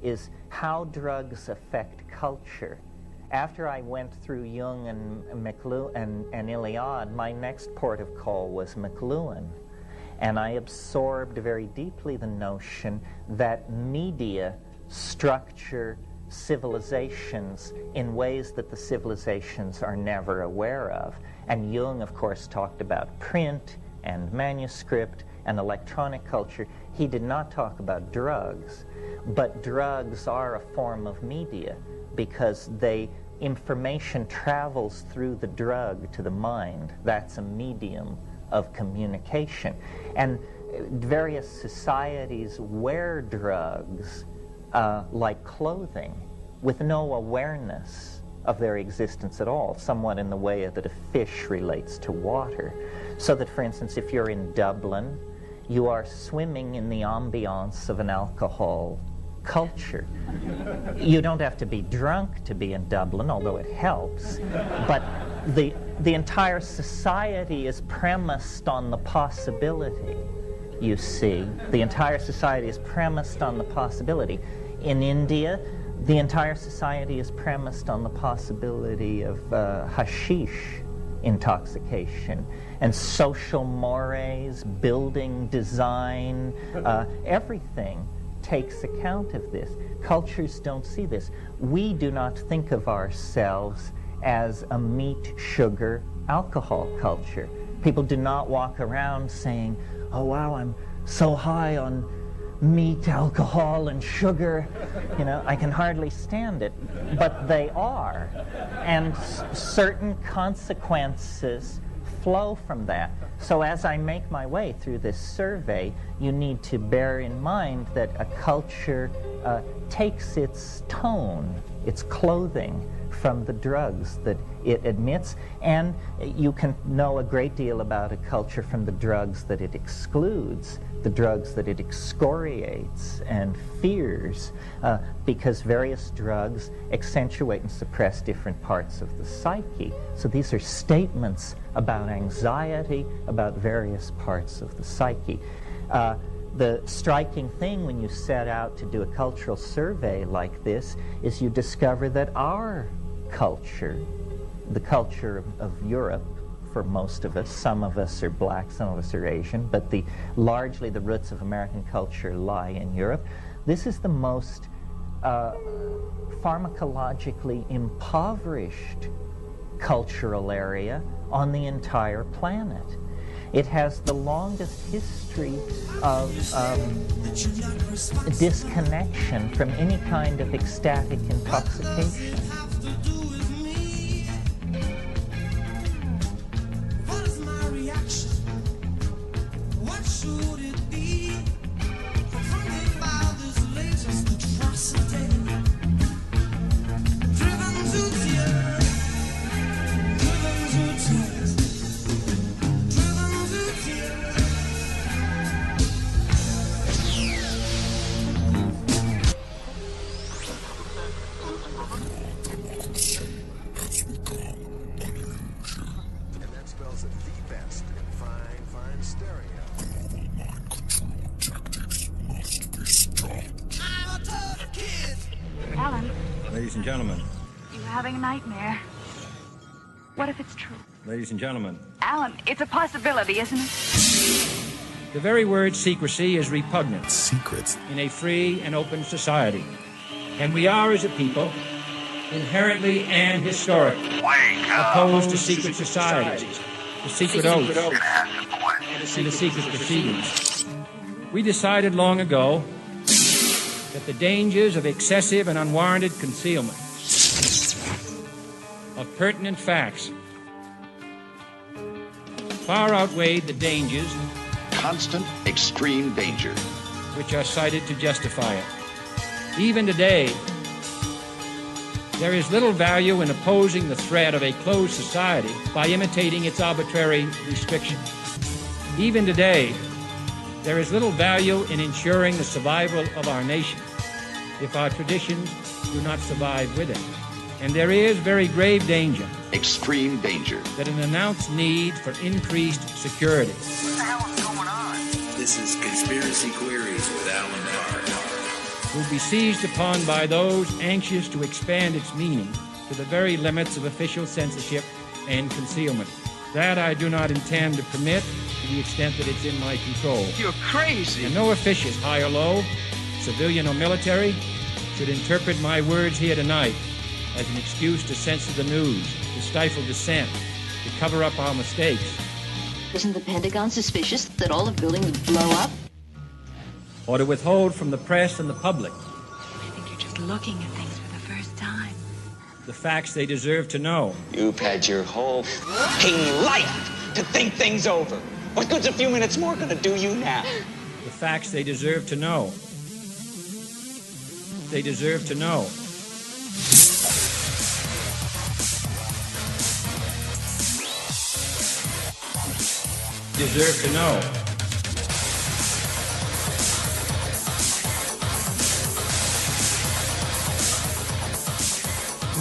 is how drugs affect culture. After I went through Jung and Iliad, my next port of call was McLuhan. And I absorbed very deeply the notion that media structure civilizations in ways that the civilizations are never aware of. And Jung, of course, talked about print and manuscript and electronic culture. He did not talk about drugs, but drugs are a form of media because information travels through the drug to the mind. That's a medium of communication. And various societies wear drugs like clothing with no awareness of their existence at all, somewhat in the way that a fish relates to water. So that, for instance, if you're in Dublin, you are swimming in the ambiance of an alcohol culture. You don't have to be drunk to be in Dublin, although it helps, but the entire society is premised on the possibility, you see. The entire society is premised on the possibility. In India, the entire society is premised on the possibility of hashish intoxication, and social mores, building design, everything takes account of this. Cultures don't see this. We do not think of ourselves as a meat, sugar, alcohol culture. People do not walk around saying, oh wow, I'm so high on meat, alcohol, and sugar, you know, I can hardly stand it. But they are. And certain consequences flow from that. So as I make my way through this survey, you need to bear in mind that a culture takes its tone, its clothing, from the drugs that it admits, and you can know a great deal about a culture from the drugs that it excludes, the drugs that it excoriates and fears, because various drugs accentuate and suppress different parts of the psyche. So these are statements about anxiety, about various parts of the psyche. The striking thing when you set out to do a cultural survey like this is you discover that our culture, the culture of Europe, for most of us, some of us are black, some of us are Asian, but largely the roots of American culture lie in Europe. This is the most pharmacologically impoverished cultural area on the entire planet. It has the longest history of disconnection from any kind of ecstatic intoxication. Ladies and gentlemen. You're having a nightmare. What if it's true? Ladies and gentlemen. Alan, it's a possibility, isn't it? The very word secrecy is repugnant. Secrets? In a free and open society. And we are, as a people, inherently and historically opposed to secret societies, to secret oaths, and to secret proceedings. We decided long ago that the dangers of excessive and unwarranted concealment of pertinent facts far outweighed the dangers, constant, extreme danger, which are cited to justify it. Even today, there is little value in opposing the threat of a closed society by imitating its arbitrary restrictions. Even today, there is little value in ensuring the survival of our nation if our traditions do not survive with it. And there is very grave danger, extreme danger, that an announced need for increased security. What the hell is going on? This is Conspiracy Queries with Alan Barr. will be seized upon by those anxious to expand its meaning to the very limits of official censorship and concealment. That I do not intend to permit to the extent that it's in my control. You're crazy. And no official, high or low, civilian or military, should interpret my words here tonight as an excuse to censor the news, to stifle dissent, to cover up our mistakes. Isn't the Pentagon suspicious that all the building would blow up? Or to withhold from the press and the public I think you're just looking at things for the first time. the facts they deserve to know. You've had your whole f***ing life to think things over. What good's a few minutes more gonna do you now? The facts they deserve to know. They deserve to know. Deserve to know.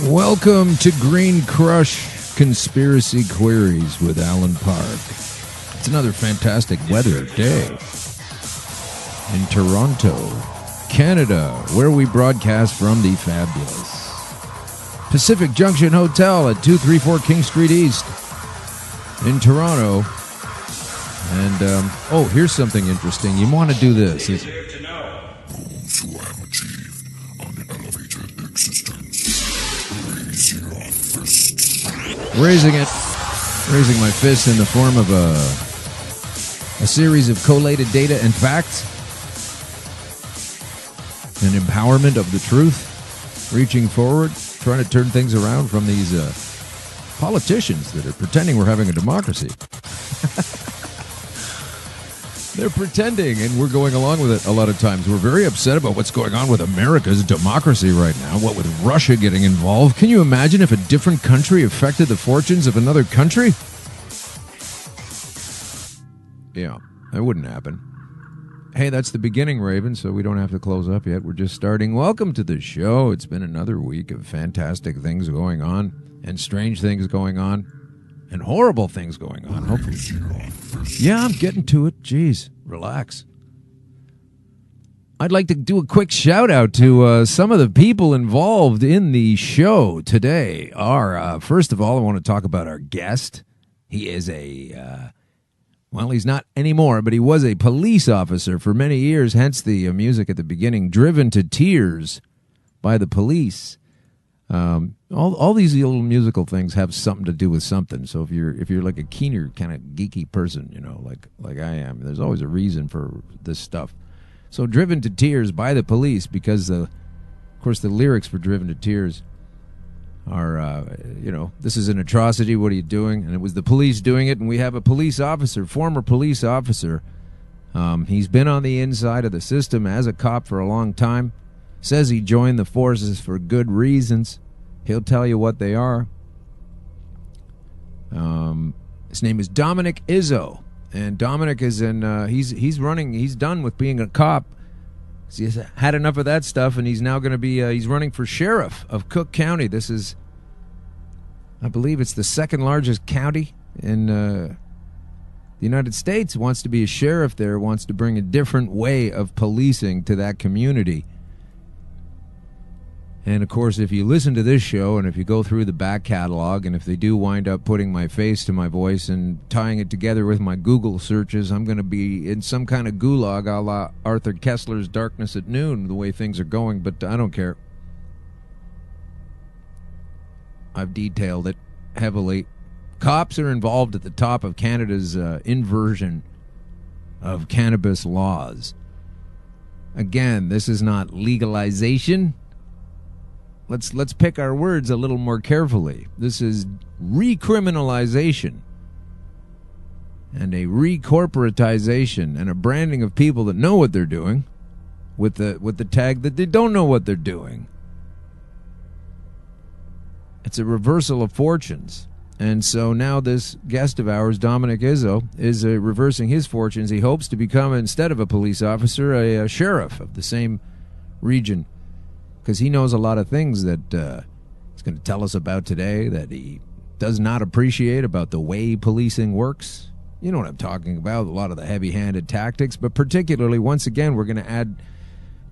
Welcome to Green Crush Conspiracy Queries with Alan Park. It's another fantastic weather day in Toronto, Canada, where we broadcast from the fabulous Pacific Junction Hotel at 234 King Street East in Toronto. And, here's something interesting. You want to do this. They deserve to know. Those who have achieved unelevated existence, raise your fists. Raising my fist in the form of a series of collated data and facts, an empowerment of the truth, reaching forward, trying to turn things around from these politicians that are pretending we're having a democracy. They're pretending, and we're going along with it a lot of times. We're very upset about what's going on with America's democracy right now, what with Russia getting involved. Can you imagine if a different country affected the fortunes of another country? Yeah, that wouldn't happen. Hey, that's the beginning, Raven, so we don't have to close up yet. We're just starting. Welcome to the show. It's been another week of fantastic things going on, and strange things going on, and horrible things going on, hopefully. Yeah, I'm getting to it. Jeez, relax. I'd like to do a quick shout-out to some of the people involved in the show today. First of all, I want to talk about our guest. He is he's not anymore, but he was a police officer for many years, hence the music at the beginning, driven to tears by the police. All these little musical things have something to do with something. So if you're like a keener kind of geeky person, you know, like I am, there's always a reason for this stuff. So driven to tears by the police, because of course the lyrics for Driven to Tears are this is an atrocity, what are you doing? And it was the police doing it, and we have a police officer, former police officer. He's been on the inside of the system as a cop for a long time. Says he joined the forces for good reasons. He'll tell you what they are. His name is Dominick Izzo, and Dominick is he's done with being a cop. He's had enough of that stuff, and he's now going to be he's running for sheriff of Cook County. This is, I believe, it's the second largest county in the United States. Wants to be a sheriff there. Wants to bring a different way of policing to that community. And, of course, if you listen to this show and if you go through the back catalog, and if they do wind up putting my face to my voice and tying it together with my Google searches, I'm going to be in some kind of gulag a la Arthur Kessler's Darkness at Noon, the way things are going, but I don't care. I've detailed it heavily. Cops are involved at the top of Canada's inversion of cannabis laws. Again, this is not legalization. Let's pick our words a little more carefully. This is recriminalization and a recorporatization and a branding of people that know what they're doing with the tag that they don't know what they're doing. It's a reversal of fortunes. And so now this guest of ours, Dominick Izzo, is reversing his fortunes. He hopes to become, instead of a police officer, a sheriff of the same region, because he knows a lot of things that he's going to tell us about today that he does not appreciate about the way policing works. You know what I'm talking about, a lot of the heavy-handed tactics, but particularly, once again, we're going to add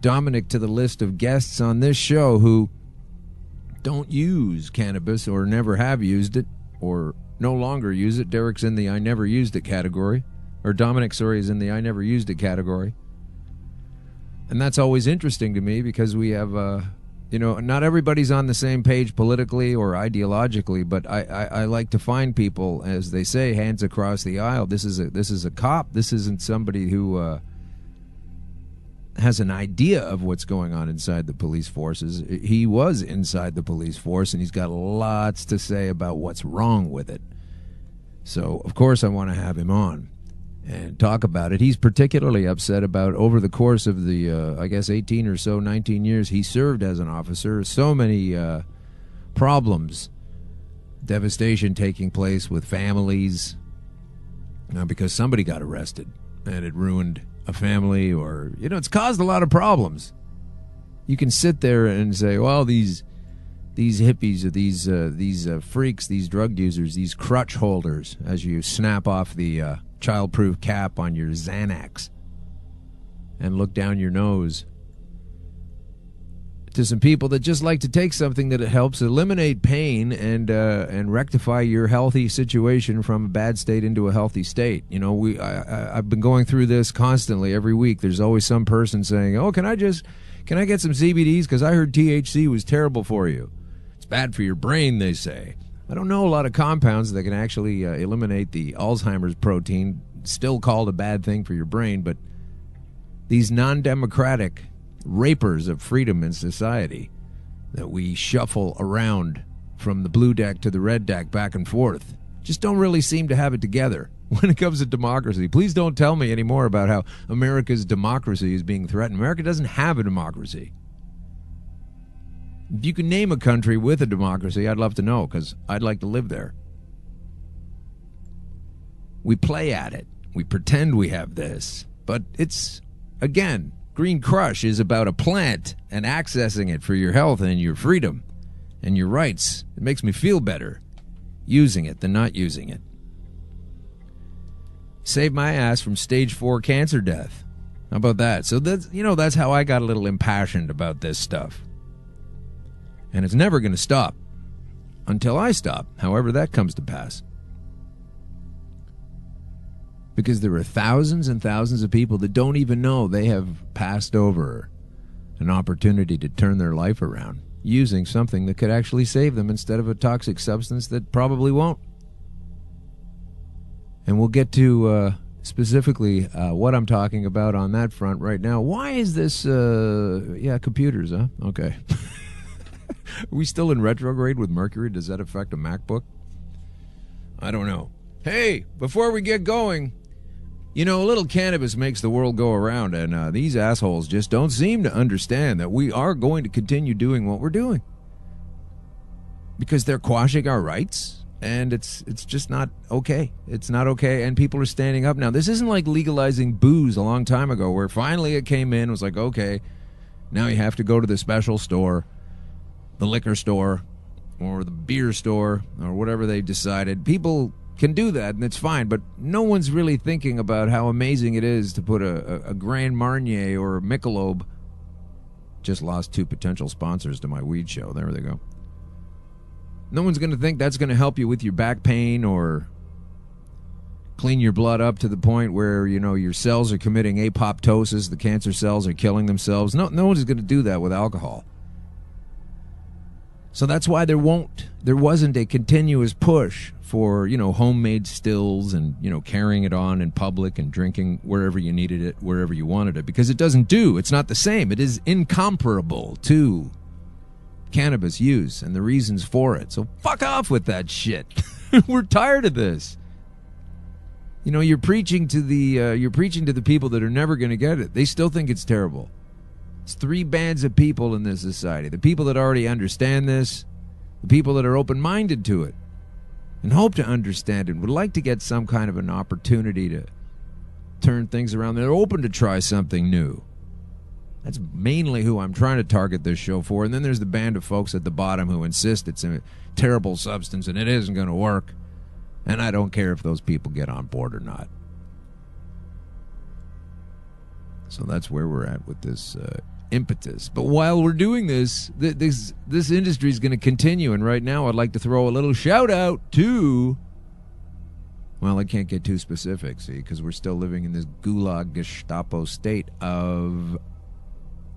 Dominick to the list of guests on this show who don't use cannabis or never have used it or no longer use it. Derek's in the I never used it category. Or Dominick, sorry, is in the I never used it category. And that's always interesting to me because we have, not everybody's on the same page politically or ideologically, but I like to find people, as they say, hands across the aisle. This is a cop. This isn't somebody who has an idea of what's going on inside the police forces. He was inside the police force, and he's got lots to say about what's wrong with it. So, of course, I want to have him on and talk about it. He's particularly upset about, over the course of the, 18 or so, 19 years he served as an officer, so many problems, devastation taking place with families, because somebody got arrested and it ruined a family, or, it's caused a lot of problems. You can sit there and say, well, these hippies, or these freaks, these drug users, these crutch holders, as you snap off the child-proof cap on your Xanax and look down your nose to some people that just like to take something that helps eliminate pain and rectify your healthy situation from a bad state into a healthy state. I've been going through this constantly every week. There's always some person saying, "Oh, can I get some CBDs because I heard THC was terrible for you. It's bad for your brain," they say. I don't know a lot of compounds that can actually eliminate the Alzheimer's protein, still called a bad thing for your brain, but these non-democratic rapers of freedom in society that we shuffle around from the blue deck to the red deck back and forth just don't really seem to have it together when it comes to democracy. Please don't tell me anymore about how America's democracy is being threatened. America doesn't have a democracy. If you can name a country with a democracy, I'd love to know, because I'd like to live there. We play at it. We pretend we have this. But it's, again, Green Crush is about a plant and accessing it for your health and your freedom and your rights. It makes me feel better using it than not using it. Saved my ass from stage 4 cancer death. How about that? So that's how I got a little impassioned about this stuff. And it's never going to stop until I stop, however that comes to pass. Because there are thousands and thousands of people that don't even know they have passed over an opportunity to turn their life around using something that could actually save them instead of a toxic substance that probably won't. And we'll get to specifically what I'm talking about on that front right now. Why is this... computers, huh? Okay. Are we still in retrograde with Mercury? Does that affect a MacBook? I don't know. Hey, before we get going, a little cannabis makes the world go around, and these assholes just don't seem to understand that we are going to continue doing what we're doing. Because they're quashing our rights, and it's just not okay. It's not okay, and people are standing up now. This isn't like legalizing booze a long time ago, where finally it came in, it was like, okay, now you have to go to the special store, the liquor store, or the beer store, or whatever they've decided. People can do that, and it's fine, but no one's really thinking about how amazing it is to put a Grand Marnier or a Michelob. Just lost 2 potential sponsors to my weed show. There they go. No one's going to think that's going to help you with your back pain or clean your blood up to the point where, your cells are committing apoptosis, the cancer cells are killing themselves. No one's going to do that with alcohol. So that's why there wasn't a continuous push for, homemade stills and, carrying it on in public and drinking wherever you needed it, wherever you wanted it, because it doesn't do. It's not the same. It is incomparable to cannabis use and the reasons for it. So fuck off with that shit. We're tired of this. You're preaching to the people that are never going to get it. They still think it's terrible. It's 3 bands of people in this society. The people that already understand this, the people that are open-minded to it and hope to understand it, would like to get some kind of an opportunity to turn things around. They're open to try something new. That's mainly who I'm trying to target this show for. And then there's the band of folks at the bottom who insist it's a terrible substance and it isn't going to work. And I don't care if those people get on board or not. So that's where we're at with this impetus. But while we're doing this, this industry is going to continue. And right now I'd like to throw a little shout out to... Well, I can't get too specific, see, because we're still living in this gulag Gestapo state of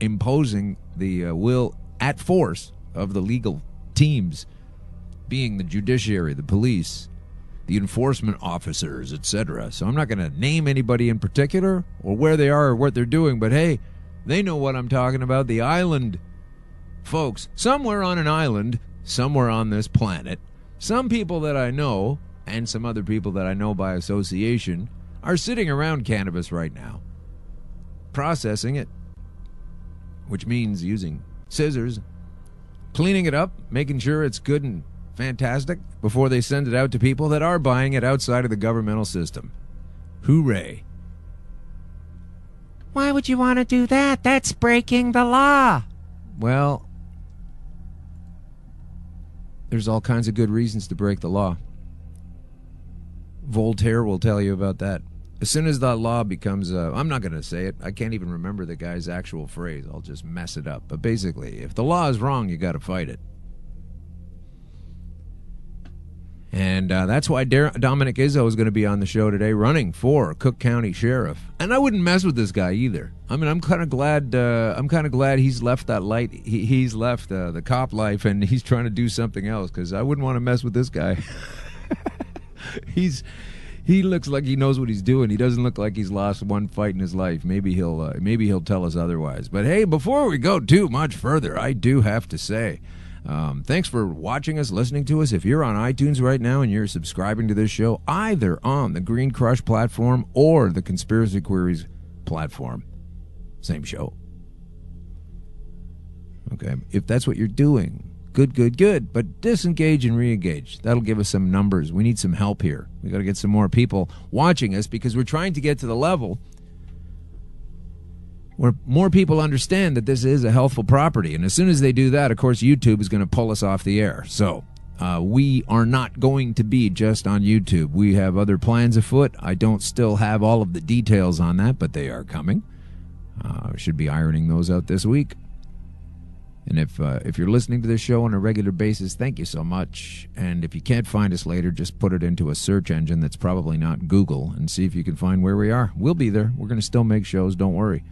imposing the will at force of the legal teams, being the judiciary, the police, the enforcement officers, etc. So I'm not going to name anybody in particular or where they are or what they're doing, but hey, they know what I'm talking about. The island folks, somewhere on an island, somewhere on this planet, some people that I know and some other people that I know by association are sitting around cannabis right now, processing it, which means using scissors, cleaning it up, making sure it's good and fantastic before they send it out to people that are buying it outside of the governmental system. Hooray. Why would you want to do that? That's breaking the law. Well, there's all kinds of good reasons to break the law. Voltaire will tell you about that. As soon as that law becomes, I'm not going to say it. I can't even remember the guy's actual phrase. I'll just mess it up. But basically, if the law is wrong, you got to fight it. And that's why Dominick Izzo is going to be on the show today, running for Cook County Sheriff. And I wouldn't mess with this guy either. I mean, I'm kind of glad. He's left that light. He's left the cop life, and he's trying to do something else. Because I wouldn't want to mess with this guy. He looks like he knows what he's doing. He doesn't look like he's lost one fight in his life. Maybe he'll tell us otherwise. But hey, before we go too much further, I do have to say, thanks for watching us, listening to us. If you're on iTunes right now and you're subscribing to this show, either on the Green Crush platform or the Conspiracy Queries platform, same show. Okay, if that's what you're doing, good. But disengage and re-engage. That'll give us some numbers. We need some help here. We got to get some more people watching us because we're trying to get to the level where more people understand that this is a healthful property. And as soon as they do that, of course, YouTube is going to pull us off the air. So we are not going to be just on YouTube. We have other plans afoot. I don't still have all of the details on that, but they are coming. I should be ironing those out this week. And if you're listening to this show on a regular basis, thank you so much. And if you can't find us later, just put it into a search engine that's probably not Google and see if you can find where we are. We'll be there. We're going to still make shows. Don't worry.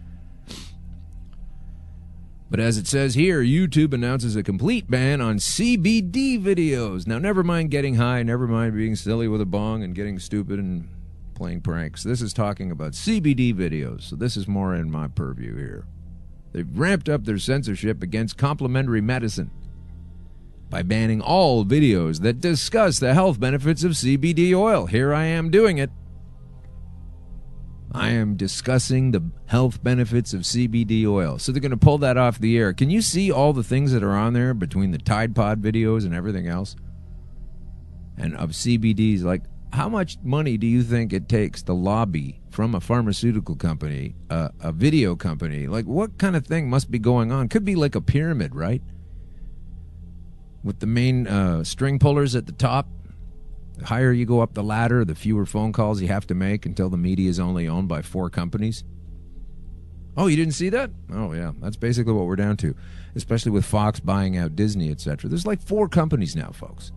But as it says here, YouTube announces a complete ban on CBD videos. Now, never mind getting high, never mind being silly with a bong and getting stupid and playing pranks. This is talking about CBD videos, so this is more in my purview here. They've ramped up their censorship against complementary medicine by banning all videos that discuss the health benefits of CBD oil. Here I am doing it. I am discussing the health benefits of CBD oil. So they're going to pull that off the air. Can you see all the things that are on there between the Tide Pod videos and everything else? And of CBDs, like, how much money do you think it takes to lobby from a pharmaceutical company, a video company? Like, what kind of thing must be going on? Could be like a pyramid, right? With the main string pullers at the top. The higher you go up the ladder, the fewer phone calls you have to make until the media is only owned by 4 companies. Oh, you didn't see that? Oh, yeah. That's basically what we're down to, especially with Fox buying out Disney, etc. There's like 4 companies now, folks.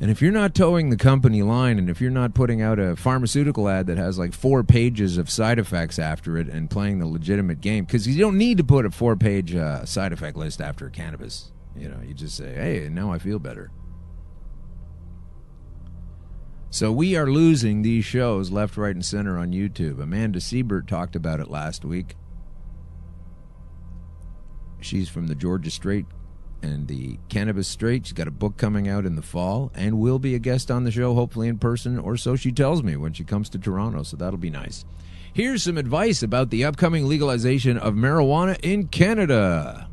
And if you're not towing the company line, and if you're not putting out a pharmaceutical ad that has like 4 pages of side effects after it and playing the legitimate game, because you don't need to put a 4-page side effect list after cannabis. You know, you just say, hey, now I feel better. So we are losing these shows left, right, and center on YouTube. Amanda Siebert talked about it last week. She's from the Georgia Straight and the Cannabis Straight. She's got a book coming out in the fall and will be a guest on the show, hopefully in person, or so she tells me when she comes to Toronto, so that'll be nice. Here's some advice about the upcoming legalization of marijuana in Canada.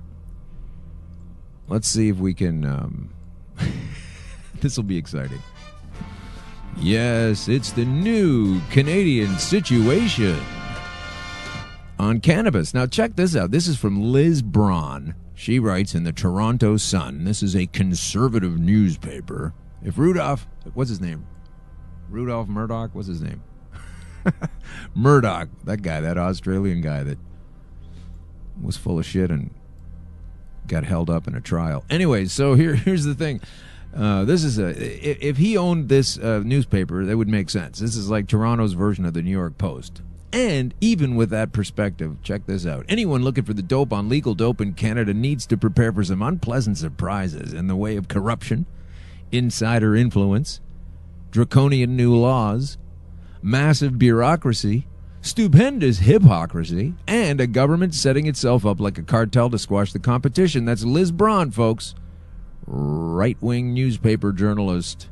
Let's see if we can... This will be exciting. Yes, it's the new Canadian situation on cannabis. Now, check this out. This is from Liz Braun. She writes in the Toronto Sun. This is a conservative newspaper. If Rudolph... What's his name? Rudolph Murdoch? What's his name? Murdoch, that guy, that Australian guy that was full of shit and got held up in a trial. Anyway, so here's the thing. This is if he owned this newspaper, that would make sense. This is like Toronto's version of the New York Post. And even with that perspective, check this out. Anyone looking for the dope on legal dope in Canada needs to prepare for some unpleasant surprises in the way of corruption, insider influence, draconian new laws, massive bureaucracy, stupendous hypocrisy, and a government setting itself up like a cartel to squash the competition. That's Liz Braun, folks. Right-wing newspaper journalist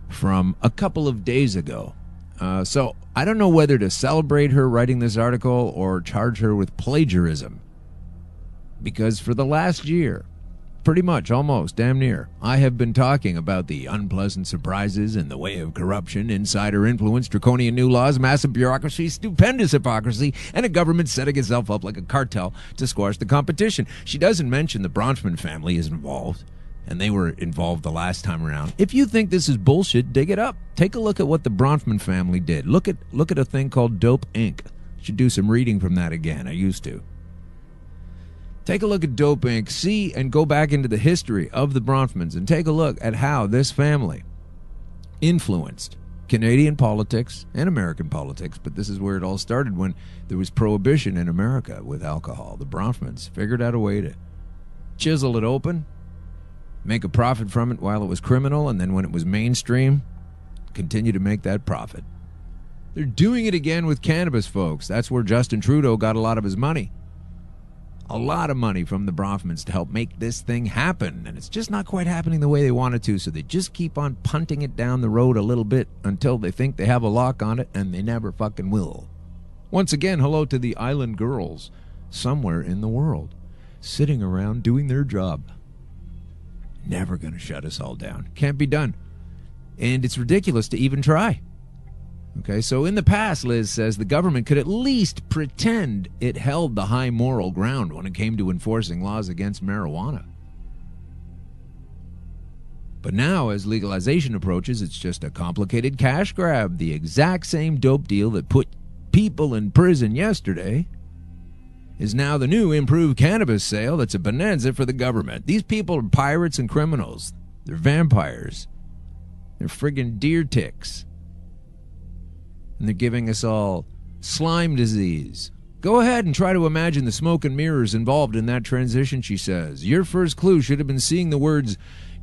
from a couple of days ago. So I don't know whether to celebrate her writing this article or charge her with plagiarism. Because for the last year, pretty much, almost, damn near, I have been talking about the unpleasant surprises in the way of corruption, insider influence, draconian new laws, massive bureaucracy, stupendous hypocrisy, and a government setting itself up like a cartel to squash the competition. She doesn't mention the Bronfman family is involved, and they were involved the last time around. If you think this is bullshit, dig it up. Take a look at what the Bronfman family did. Look at a thing called Dope Inc. Should do some reading from that again. I used to. Take a look at Dope Inc. See and go back into the history of the Bronfmans and take a look at how this family influenced Canadian politics and American politics. But this is where it all started, when there was prohibition in America with alcohol. The Bronfmans figured out a way to chisel it open, make a profit from it while it was criminal, and then when it was mainstream, continue to make that profit. They're doing it again with cannabis, folks. That's where Justin Trudeau got a lot of his money. A lot of money from the Bronfmans to help make this thing happen. And it's just not quite happening the way they wanted to, so they just keep on punting it down the road a little bit until they think they have a lock on it, and they never fucking will. Once again, hello to the island girls somewhere in the world, sitting around doing their job. Never going to shut us all down. Can't be done. And it's ridiculous to even try. Okay, so in the past, Liz says, the government could at least pretend it held the high moral ground when it came to enforcing laws against marijuana. But now, as legalization approaches, it's just a complicated cash grab. The exact same dope deal that put people in prison yesterday is now the new improved cannabis sale that's a bonanza for the government. These people are pirates and criminals. They're vampires. They're friggin' deer ticks. And they're giving us all slime disease. Go ahead and try to imagine the smoke and mirrors involved in that transition, she says. Your first clue should have been seeing the words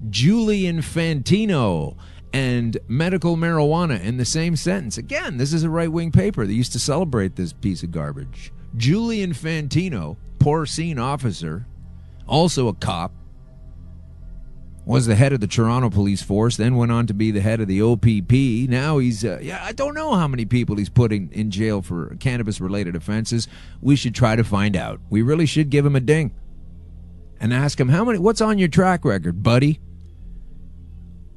Julian Fantino and medical marijuana in the same sentence. Again, this is a right-wing paper that used to celebrate this piece of garbage. Julian Fantino, porcine officer, also a cop, was the head of the Toronto Police Force, then went on to be the head of the OPP. Now he's, I don't know how many people he's putting in jail for cannabis-related offenses. We should try to find out. We really should give him a ding and ask him, what's on your track record, buddy?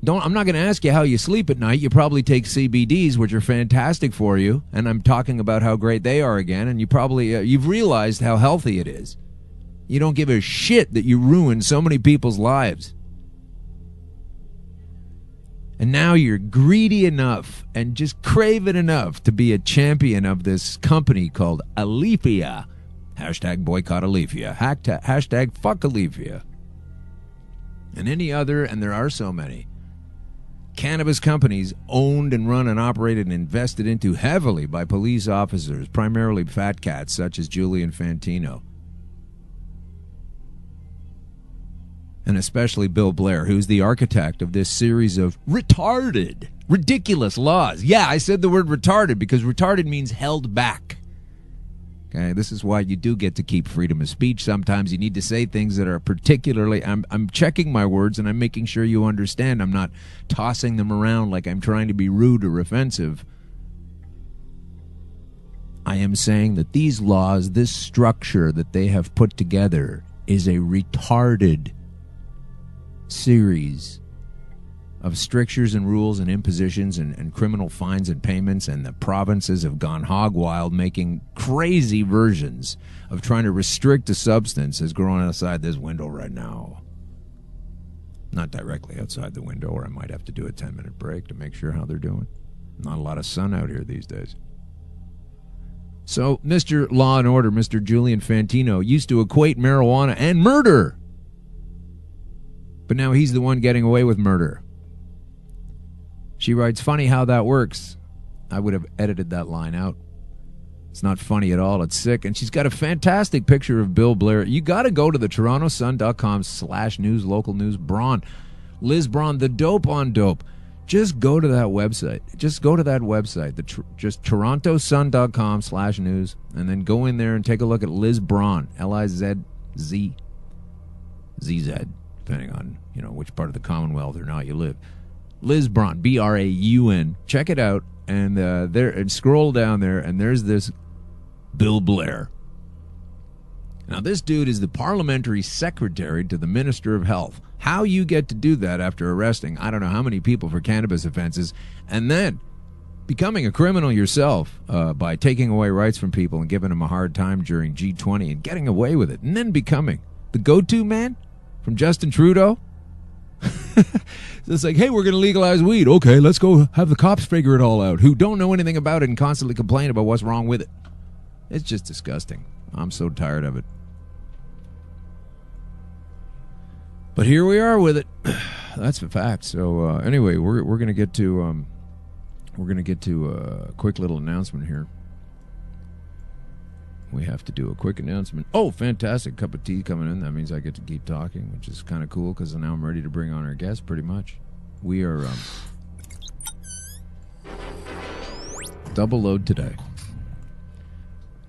I'm not going to ask you how you sleep at night. You probably take CBDs, which are fantastic for you, and I'm talking about how great they are again, and you probably, you've realized how healthy it is. You don't give a shit that you ruined so many people's lives. And now you're greedy enough and just craven enough to be a champion of this company called Alethea. Hashtag boycott Alethea. Hashtag fuck Alethea. And any other, and there are so many, cannabis companies owned and run and operated and invested into heavily by police officers, primarily fat cats such as Julian Fantino. And especially Bill Blair, who's the architect of this series of retarded, ridiculous laws. Yeah, I said the word retarded because retarded means held back. Okay, this is why you do get to keep freedom of speech. Sometimes you need to say things that are particularly... I'm checking my words and I'm making sure you understand. I'm not tossing them around like I'm trying to be rude or offensive. I am saying that these laws, this structure that they have put together, is a retarded series of strictures and rules and impositions and criminal fines and payments, and the provinces have gone hog wild, making crazy versions of trying to restrict a substance is growing outside this window right now. Not directly outside the window, or I might have to do a 10-minute break to make sure how they're doing. Not a lot of sun out here these days. So Mr. Law and Order, Mr. Julian Fantino, used to equate marijuana and murder. But now he's the one getting away with murder. She writes, funny how that works. I would have edited that line out. It's not funny at all. It's sick. And she's got a fantastic picture of Bill Blair. You got to go to the TorontoSun.com/news, local news. Braun. Liz Braun, the dope on dope. Just go to that website. Just just TorontoSun.com/news, and then go in there and take a look at Liz Braun. LIZZ. ZZ, depending on, which part of the Commonwealth or not you live. Liz Braun, BRAUN. Check it out, and and scroll down there, and there's this Bill Blair. Now, this dude is the parliamentary secretary to the Minister of Health. How you get to do that after arresting I don't know how many people for cannabis offenses, and then becoming a criminal yourself by taking away rights from people and giving them a hard time during G20 and getting away with it, and then becoming the go-to man from Justin Trudeau. It's like, hey, we're going to legalize weed. Okay, let's go have the cops figure it all out, who don't know anything about it and constantly complain about what's wrong with it. It's just disgusting. I'm so tired of it. But here we are with it. That's the fact. So anyway, we're going to get to a quick little announcement here. We have to do a quick announcement. Oh, fantastic. Cup of tea coming in. That means I get to keep talking, which is kind of cool because now I'm ready to bring on our guest pretty much. We are double load today.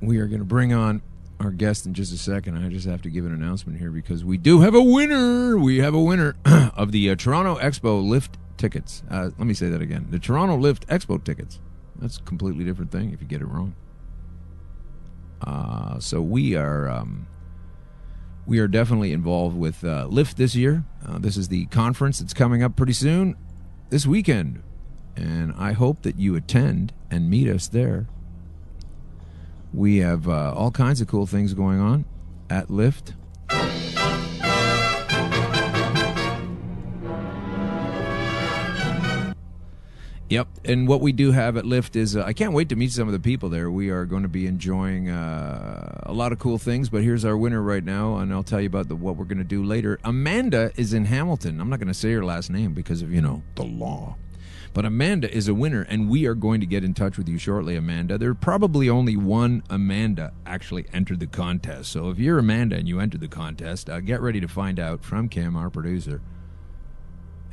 We are going to bring on our guest in just a second. I just have to give an announcement here because we do have a winner. We have a winner of the Toronto Expo Lift tickets. Let me say that again. The Toronto Lift Expo tickets. That's a completely different thing if you get it wrong. So we are definitely involved with Lift this year. This is the conference that's coming up pretty soon, this weekend, and I hope that you attend and meet us there. We have all kinds of cool things going on at Lift. Yep, and what we do have at Lift is, I can't wait to meet some of the people there. We are going to be enjoying a lot of cool things, but here's our winner right now, and I'll tell you about what we're going to do later. Amanda is in Hamilton. I'm not going to say her last name because of, the law. But Amanda is a winner, and we are going to get in touch with you shortly, Amanda. There probably only one Amanda actually entered the contest. So if you're Amanda and you entered the contest, get ready to find out from Kim, our producer.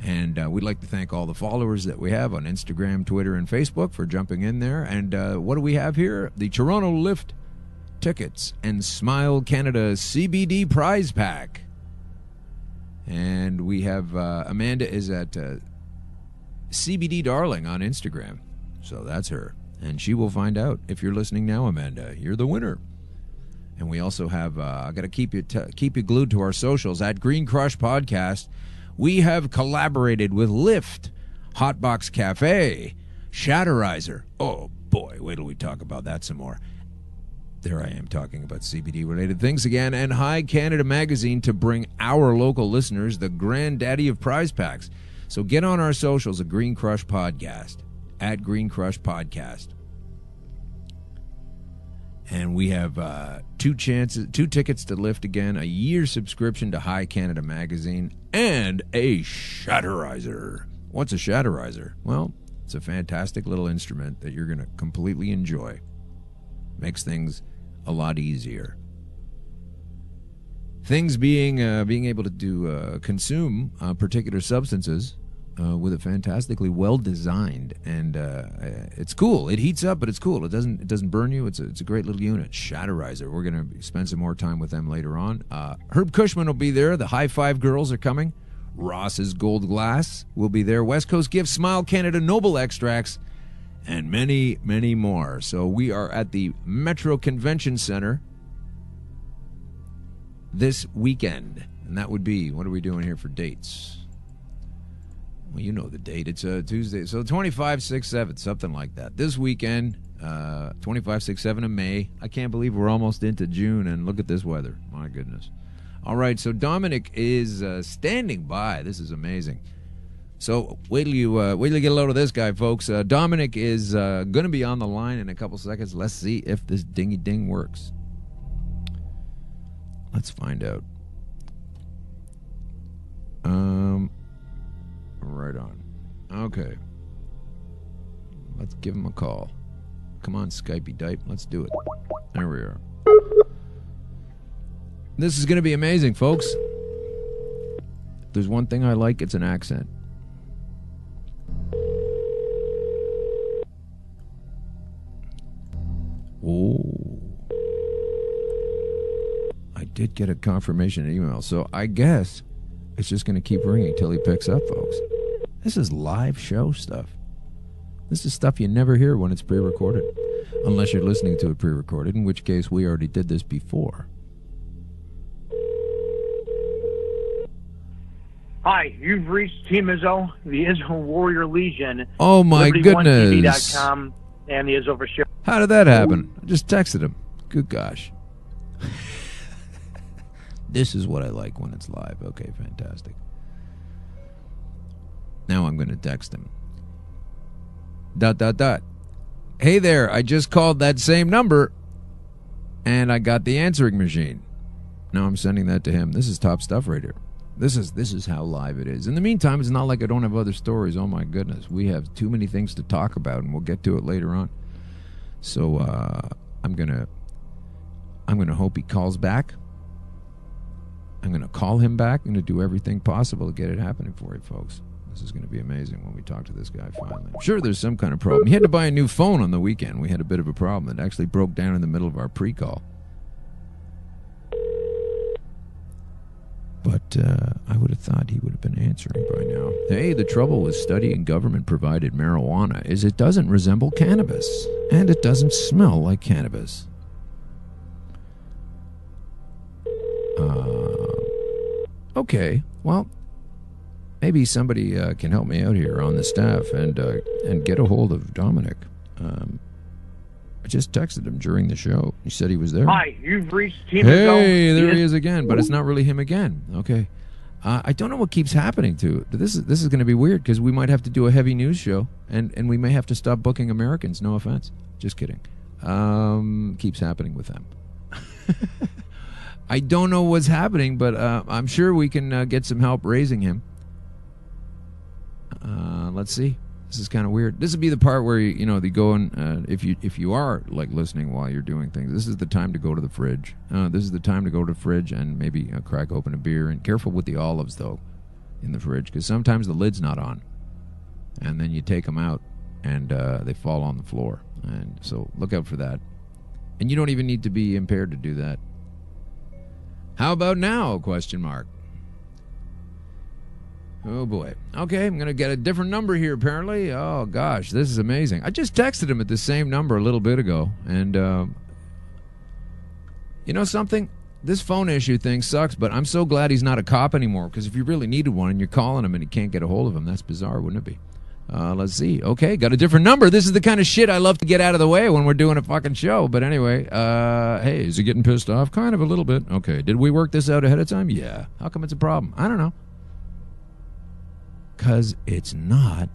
And we'd like to thank all the followers that we have on Instagram, Twitter, and Facebook for jumping in there. And what do we have here? The Toronto Lift tickets and Smile Canada CBD prize pack. And we have Amanda is at CBD Darling on Instagram. So that's her. And she will find out. If you're listening now, Amanda, you're the winner. And we also have, I got to keep you glued to our socials at Green Crush Podcast. We have collaborated with Lyft, Hotbox Cafe, Shatterizer. Oh, boy, wait till we talk about that some more. There I am talking about CBD-related things again. And High Canada Magazine to bring our local listeners the granddaddy of prize packs. So get on our socials at Green Crush Podcast, at Green Crush Podcast. And we have two tickets to Lift again, a year subscription to High Canada Magazine, and a Shatterizer. What's a Shatterizer? Well, it's a fantastic little instrument that you're going to completely enjoy. Makes things a lot easier. Things being able to consume particular substances with it fantastically well designed, and it's cool. It heats up, but it's cool. It doesn't burn you. It's a great little unit. Shatterizer. We're gonna spend some more time with them later on. Herb Cushman will be there. The High Five Girls are coming. Ross's Gold Glass will be there. West Coast Gifts, Smile Canada, Noble Extracts, and many, many more. So we are at the Metro Convention Center this weekend, and that would be, what are we doing here for dates? Well, you know the date. It's a Tuesday. So 25, 6, 7, something like that. This weekend, 25, 6, 7 of May. I can't believe we're almost into June, and look at this weather. My goodness. All right, so Dominick is standing by. This is amazing. So wait till you get a load of this guy, folks. Dominick is going to be on the line in a couple seconds. Let's see if this dingy ding works. Let's find out. Right on. Okay. Let's give him a call. Come on, Skypey Dipe. Let's do it. There we are. This is going to be amazing, folks. If there's one thing I like, it's an accent. Oh. I did get a confirmation email, so I guess it's just going to keep ringing till he picks up, folks. This is live show stuff. This is stuff you never hear when it's pre-recorded. Unless you're listening to it pre-recorded, in which case we already did this before. Hi, you've reached Team Izzo, the Izzo Warrior Legion. Oh my goodness. LibertyOneTV.com and the Izzo for Show. How did that happen? I just texted him. Good gosh. This is what I like when it's live. Okay, fantastic. Now I'm going to text him. ... Hey there, I just called that same number and I got the answering machine. Now I'm sending that to him. This is top stuff right here. This is how live it is. In the meantime, it's not like I don't have other stories. Oh my goodness, we have too many things to talk about, and we'll get to it later on. So I'm gonna hope he calls back. I'm gonna call him back. I'm gonna do everything possible to get it happening for you, folks. This is going to be amazing when we talk to this guy finally. I'm sure there's some kind of problem. He had to buy a new phone on the weekend. We had a bit of a problem. It actually broke down in the middle of our pre-call. But I would have thought he would have been answering by now. Hey, the trouble with studying government-provided marijuana is it doesn't resemble cannabis, and it doesn't smell like cannabis. Okay, well, maybe somebody can help me out here on the staff and get a hold of Dominick. I just texted him during the show. He said he was there. Hi, you've reached Team Izzo. Hey, there he is again, but it's not really him again. Okay. I don't know what keeps happening to it. This is going to be weird because we might have to do a heavy news show, and we may have to stop booking Americans. No offense. Just kidding. Keeps happening with them. I don't know what's happening, but I'm sure we can get some help raising him. Let's see. This is kind of weird. This would be the part where they go and if you are like listening while you're doing things, this is the time to go to the fridge. This is the time to go to the fridge and maybe crack open a beer. And careful with the olives though, in the fridge, because sometimes the lid's not on, and then you take them out and they fall on the floor. And so look out for that. And you don't even need to be impaired to do that. How about now? Question mark. Oh, boy. Okay, I'm going to get a different number here, apparently. Oh, gosh, this is amazing. I just texted him at the same number a little bit ago. And, you know something? This phone issue thing sucks, but I'm so glad he's not a cop anymore, because if you really needed one and you're calling him and you can't get a hold of him, that's bizarre, wouldn't it be? Let's see. Okay, got a different number. This is the kind of shit I love to get out of the way when we're doing a fucking show. But anyway, hey, is he getting pissed off? Kind of a little bit. Okay, did we work this out ahead of time? Yeah. How come it's a problem? I don't know. Because it's not.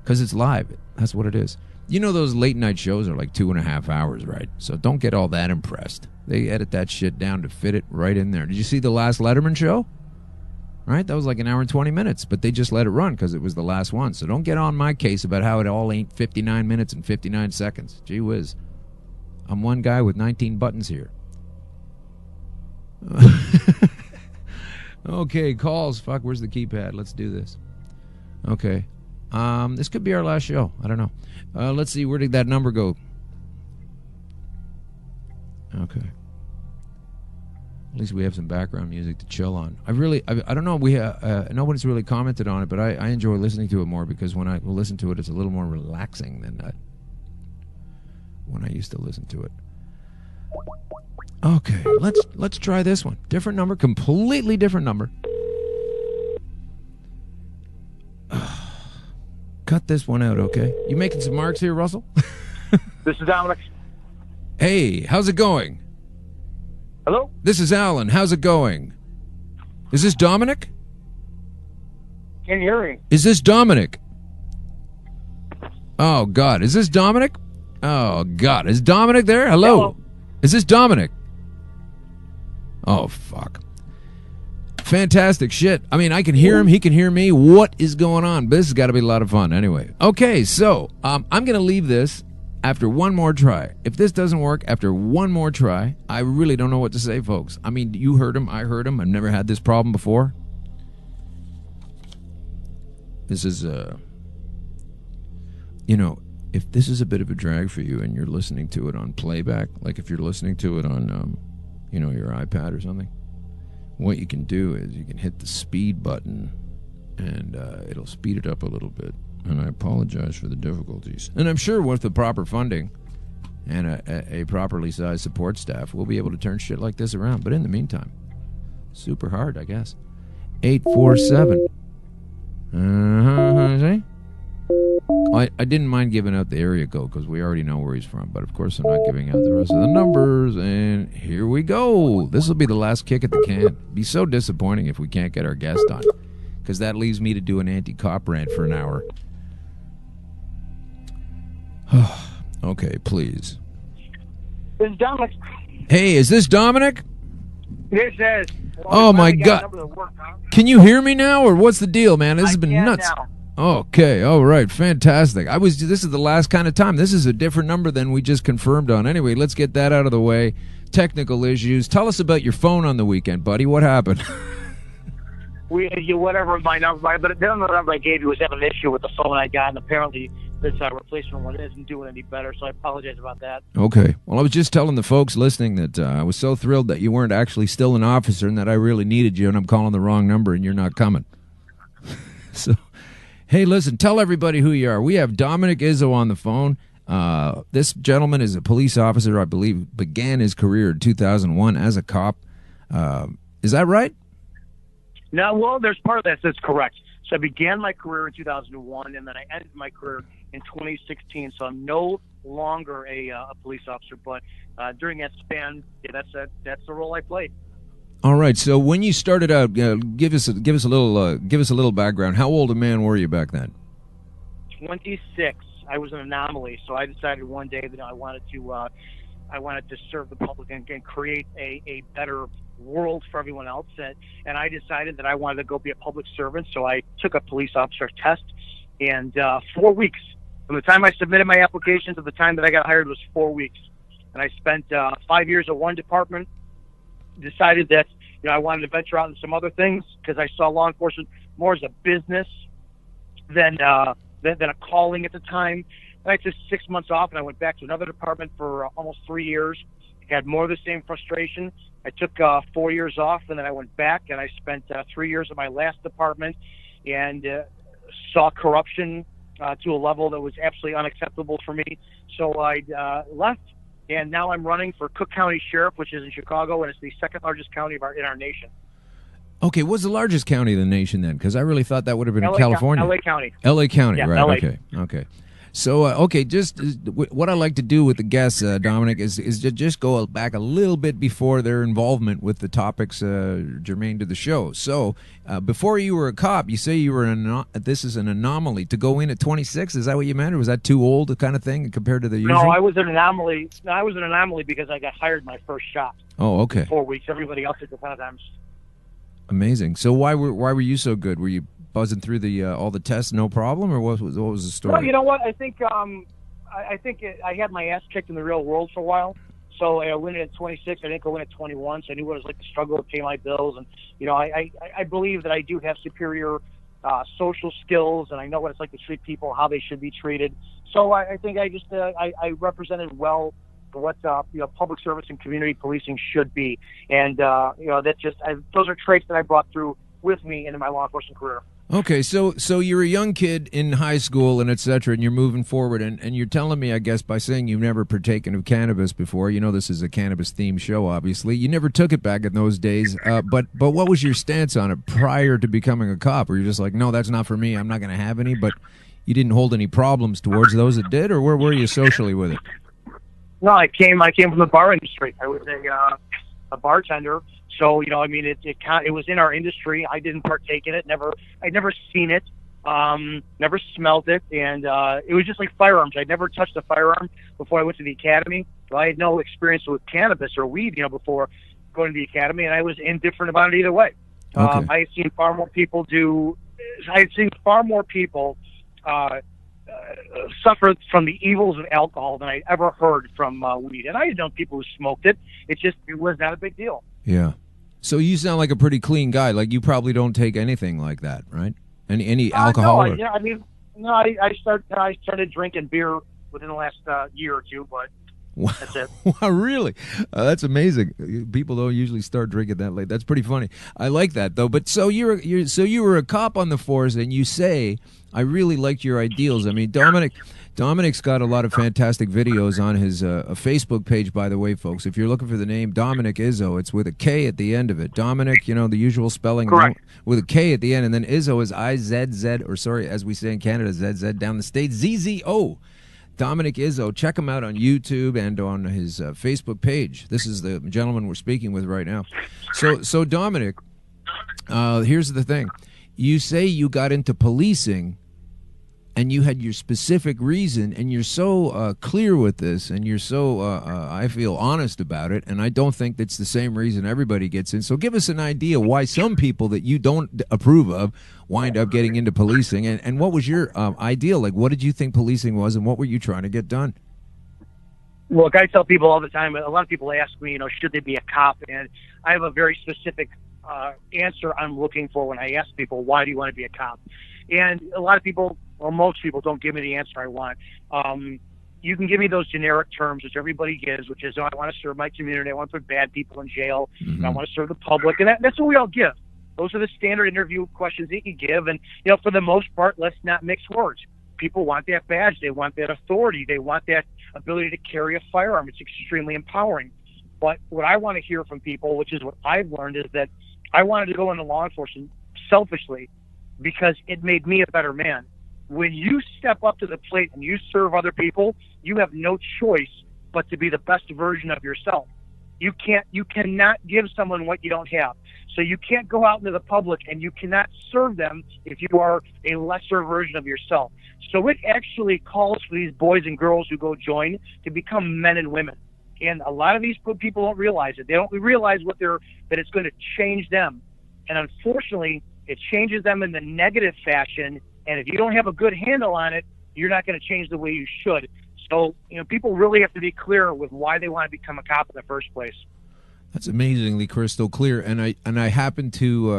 Because it's live. That's what it is. You know those late night shows are like 2.5 hours, right? So don't get all that impressed. They edit that shit down to fit it right in there. Did you see the last Letterman show? Right? That was like 1 hour and 20 minutes. But they just let it run because it was the last one. So don't get on my case about how it all ain't 59 minutes and 59 seconds. Gee whiz. I'm one guy with 19 buttons here. Okay, calls. Fuck, where's the keypad? Let's do this. Okay. This could be our last show. I don't know. Let's see. Where did that number go? Okay. At least we have some background music to chill on. I don't know. Nobody's really commented on it, but I enjoy listening to it more because when I listen to it, it's a little more relaxing than when I used to listen to it. Okay. Let's try this one. Different number. Completely different number. Cut this one out, okay? You making some marks here, Russell? This is Dominick. Hey, how's it going? Hello? This is Alan. How's it going? Is this Dominick? Can you hear me? Is this Dominic? Oh, God. Is this Dominic? Oh, God. Is Dominic there? Hello? Is this Dominic? Oh, fuck. Fantastic shit. I mean, I can hear him. He can hear me. What is going on? This has got to be a lot of fun. Anyway. Okay, so I'm going to leave this after one more try. If this doesn't work after one more try, I really don't know what to say, folks. I mean, you heard him. I heard him. I've never had this problem before. This is, you know, if this is a bit of a drag for you and you're listening to it on playback, like if you're listening to it on, you know, your iPad or something, what you can do is you can hit the speed button and it'll speed it up a little bit. And I apologize for the difficulties. And I'm sure with the proper funding and a properly sized support staff, we'll be able to turn shit like this around. But in the meantime, super hard, I guess. 847. See? I didn't mind giving out the area code because we already know where he's from. But of course, I'm not giving out the rest of the numbers. And here we go. This will be the last kick at the can. It'd be so disappointing if we can't get our guest on, because that leaves me to do an anti-cop rant for an hour. Okay, please. This is Dominic. Hey, is this Dominic? This is. Oh my God! Can you hear me now, or what's the deal, man? This has been nuts. Now. Okay, all right, fantastic. This is the last kind of time. This is a different number than we just confirmed on. Anyway, let's get that out of the way. Technical issues. Tell us about your phone on the weekend, buddy. What happened? Whatever my number, but the number I gave you was having an issue with the phone I got, and apparently this replacement one isn't doing any better, so I apologize about that. Okay. Well, I was just telling the folks listening that I was so thrilled that you weren't actually still an officer and that I really needed you, and I'm calling the wrong number and you're not coming. So, hey, listen, tell everybody who you are. We have Dominick Izzo on the phone. This gentleman is a police officer, I believe, began his career in 2001 as a cop. Is that right? No, well, there's part of that that's correct. So I began my career in 2001, and then I ended my career in 2016. So I'm no longer a police officer, but during that span, yeah, that's the role I played. All right. So when you started out, give us a little background. How old a man were you back then? 26. I was an anomaly, so I decided one day that I wanted to serve the public and create a better world for everyone else, and I decided that I wanted to go be a public servant. So I took a police officer test, and 4 weeks from the time I submitted my application to the time that I got hired was 4 weeks, and I spent 5 years at one department. Decided that I wanted to venture out into some other things because I saw law enforcement more as a business than a calling at the time. And I took 6 months off, and I went back to another department for almost 3 years. Had more of the same frustration. I took 4 years off, and then I went back, and I spent 3 years at my last department and saw corruption to a level that was absolutely unacceptable for me. So I left, and now I'm running for Cook County Sheriff, which is in Chicago, and it's the second largest county in our nation. Okay, what's the largest county in the nation then? Because I really thought that would have been in California. L.A. County. L.A. County, yeah, right, LA. Okay. So, just what I like to do with the guests, Dominic, is to just go back a little bit before their involvement with the topics germane to the show. So, before you were a cop, you say you were this is an anomaly. To go in at 26, is that what you meant, or was that too old, kind of thing, compared to the usual? No, I was an anomaly. No, I was an anomaly because I got hired my first shot. Oh, okay. 4 weeks. Everybody else took the 10 times. Amazing. So, why were you so good? Were you buzzing through the all the tests, no problem, or what was the story? Well, you know what? I think I had my ass kicked in the real world for a while. So I went in at 26. I didn't go in at 21. So I knew what it was like to struggle to pay my bills, and I believe that I do have superior social skills, and I know what it's like to treat people, how they should be treated. So I think I just I represented well what public service and community policing should be, and those are traits that I brought through with me into my law enforcement career. Okay, so you're a young kid in high school and et cetera, and you're moving forward, and you're telling me, I guess, by saying you've never partaken of cannabis before. This is a cannabis-themed show, obviously. You never took it back in those days, but what was your stance on it prior to becoming a cop? Were you just like, no, that's not for me, I'm not going to have any, but you didn't hold any problems towards those that did, or where were you socially with it? No, I came from the bar industry. I was a bartender, So, I mean, it was in our industry. I didn't partake in it. I'd never seen it, never smelled it. And it was just like firearms. I'd never touched a firearm before I went to the academy. So I had no experience with cannabis or weed, before going to the academy, and I was indifferent about it either way. Okay. I had seen far more people suffer from the evils of alcohol than I ever heard from weed. And I had known people who smoked it. It was not a big deal. Yeah. So you sound like a pretty clean guy. Like you probably don't take anything like that, right? Any alcohol? No, I started drinking beer within the last year or two, but that's it. Wow, really? That's amazing. People don't usually start drinking that late. That's pretty funny. I like that though. But so you were a cop on the force, and you say, I really liked your ideals. I mean, Dominick's got a lot of fantastic videos on his Facebook page, by the way, folks. If you're looking for the name Dominick Izzo, it's with a K at the end of it. Dominick, the usual spelling. Correct. With a K at the end, and then Izzo is I-Z-Z, or sorry, as we say in Canada, Z-Z, down the States, Z-Z-O. Dominick Izzo. Check him out on YouTube and on his Facebook page. This is the gentleman we're speaking with right now. So Dominick, here's the thing. You say you got into policing, and you had your specific reason, and you're so clear with this, and you're so, I feel, honest about it, and I don't think that's the same reason everybody gets in. So give us an idea why some people that you don't approve of wind up getting into policing, and what was your ideal? Like, what did you think policing was, and what were you trying to get done? Look, I tell people all the time, a lot of people ask me, should they be a cop? And I have a very specific answer I'm looking for when I ask people, why do you want to be a cop? And a lot of people, or most people, don't give me the answer I want. You can give me those generic terms, which everybody gives, which is, I want to serve my community, I want to put bad people in jail, and I want to serve the public, and that's what we all give. Those are the standard interview questions that you give, and, for the most part, let's not mix words. People want that badge, they want that authority, they want that ability to carry a firearm. It's extremely empowering. But what I want to hear from people, which is what I've learned, is that I wanted to go into law enforcement selfishly because it made me a better man. When you step up to the plate and you serve other people, you have no choice but to be the best version of yourself. You cannot give someone what you don't have. So you can't go out into the public and you cannot serve them if you are a lesser version of yourself. So it actually calls for these boys and girls who go join to become men and women. And a lot of these people don't realize it. They don't realize that it's going to change them. And unfortunately, it changes them in the negative fashion. And if you don't have a good handle on it, you're not going to change the way you should. So, people really have to be clear with why they want to become a cop in the first place. That's amazingly crystal clear, and I happen to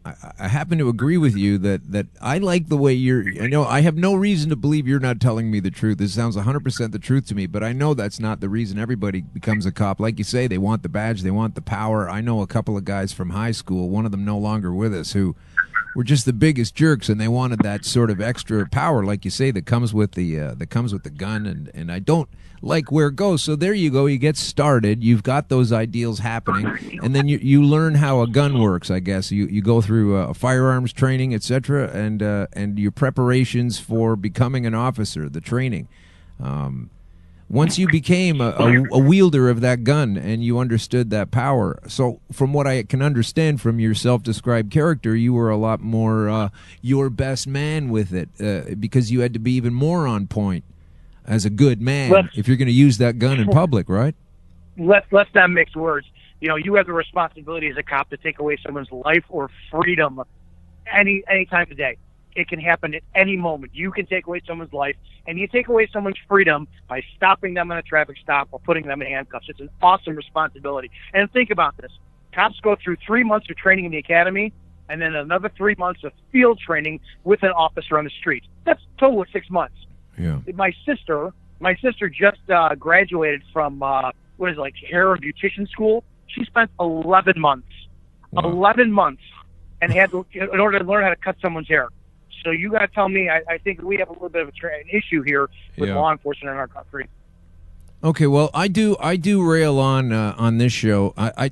I happen to agree with you that I like the way I have no reason to believe you're not telling me the truth. This sounds 100% the truth to me, but I know that's not the reason everybody becomes a cop. Like you say, they want the badge, they want the power. I know a couple of guys from high school, one of them no longer with us, who were just the biggest jerks, and they wanted that sort of extra power, like you say, that comes with the gun, and I don't like where it goes. So there you go. You get started. You've got those ideals happening, and then you learn how a gun works. I guess you go through firearms training, etc., and your preparations for becoming an officer, the training. Once you became a wielder of that gun and you understood that power, so from what I can understand from your self-described character, you were a lot more your best man with it because you had to be even more on point as a good man if you're going to use that gun in public, right? Let's not mix words. You have the responsibility as a cop to take away someone's life or freedom any time of the day. It can happen at any moment. You can take away someone's life, and you take away someone's freedom by stopping them on a traffic stop or putting them in handcuffs. It's an awesome responsibility. And think about this. Cops go through 3 months of training in the academy and then another 3 months of field training with an officer on the street. That's a total of 6 months. Yeah. My sister just graduated from, hair beautician school. She spent 11 months. Wow. 11 months and in order to learn how to cut someone's hair. So you got to tell me, I think we have a little bit of an issue here with law enforcement in our country. Okay, well, I do rail on this show. I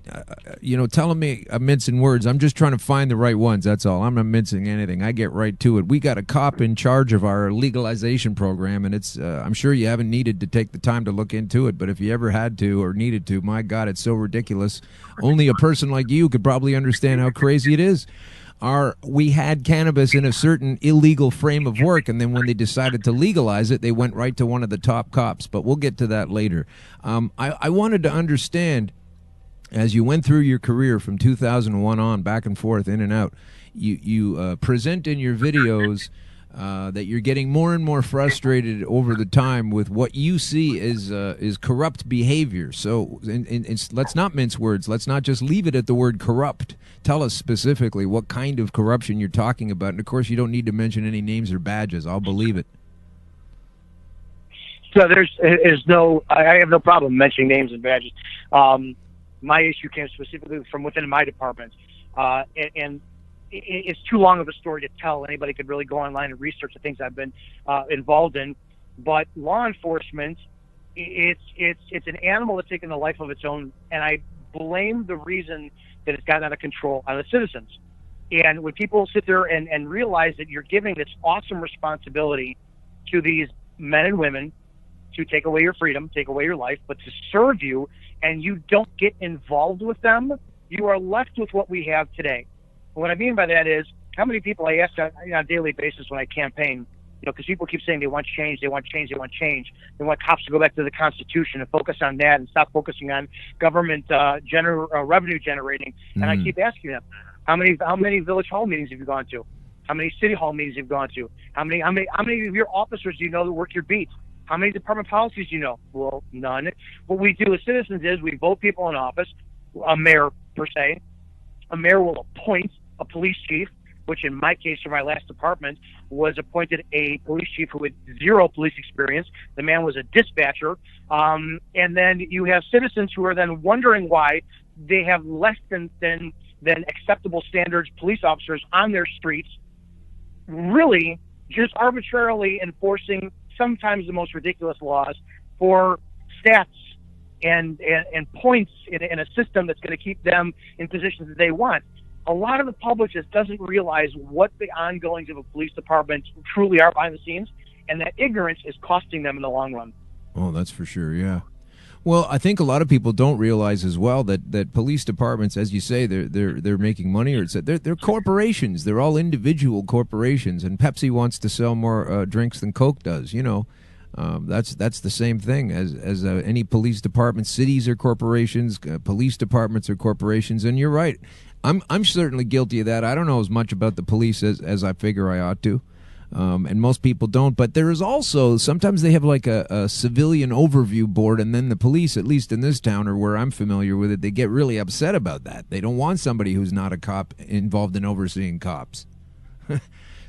telling me I'm mincing words. I'm just trying to find the right ones. That's all. I'm not mincing anything. I get right to it. We got a cop in charge of our legalization program, and it's. I'm sure you haven't needed to take the time to look into it, but if you ever had to or needed to, my God, it's so ridiculous. Only a person like you could probably understand how crazy it is. We had cannabis in a certain illegal frame of work, and then when they decided to legalize it, they went right to one of the top cops. But we'll get to that later. I wanted to understand, as you went through your career from 2001 on, back and forth, in and out, you present in your videos that you're getting more and more frustrated over the time with what you see is corrupt behavior. So let's not mince words. Let's not just leave it at the word corrupt. Tell us specifically what kind of corruption you're talking about. And, of course, you don't need to mention any names or badges. I'll believe it. So I have no problem mentioning names and badges. My issue came specifically from within my department. And it's too long of a story to tell. Anybody could really go online and research the things I've been involved in. But law enforcement, it's an animal that's taken a life of its own, and I blame the reason that it's gotten out of control on the citizens. And when people sit there and realize that you're giving this awesome responsibility to these men and women to take away your freedom, take away your life, but to serve you, and you don't get involved with them, you are left with what we have today. What I mean by that is, how many people I ask on a daily basis when I campaign, because people keep saying they want change, they want change, they want change. They want cops to go back to the Constitution and focus on that and stop focusing on government revenue generating. And I keep asking them, how many village hall meetings have you gone to? How many city hall meetings have you gone to? How many of your officers do you know that work your beat? How many department policies do you know? Well, none. What we do as citizens is we vote people in office, a mayor per se. A mayor will appoint a police chief, which in my case, for my last department, was appointed a police chief who had zero police experience. The man was a dispatcher. And then you have citizens who are then wondering why they have less than acceptable standards police officers on their streets, really just arbitrarily enforcing sometimes the most ridiculous laws for stats and points in a system that's going to keep them in positions that they want. A lot of the public just doesn't realize what the ongoings of a police department truly are behind the scenes, and that ignorance is costing them in the long run. Oh, that's for sure, yeah. Well, I think a lot of people don't realize as well that police departments, as you say, they're making money, or they're corporations. They're all individual corporations, and Pepsi wants to sell more drinks than Coke does. That's the same thing as any police department. Cities are corporations. Police departments are corporations, and you're right. I'm certainly guilty of that. I don't know as much about the police as I figure I ought to, and most people don't. But there is also, sometimes they have like a civilian overview board, and then the police, at least in this town or where I'm familiar with it, they get really upset about that. They don't want somebody who's not a cop involved in overseeing cops.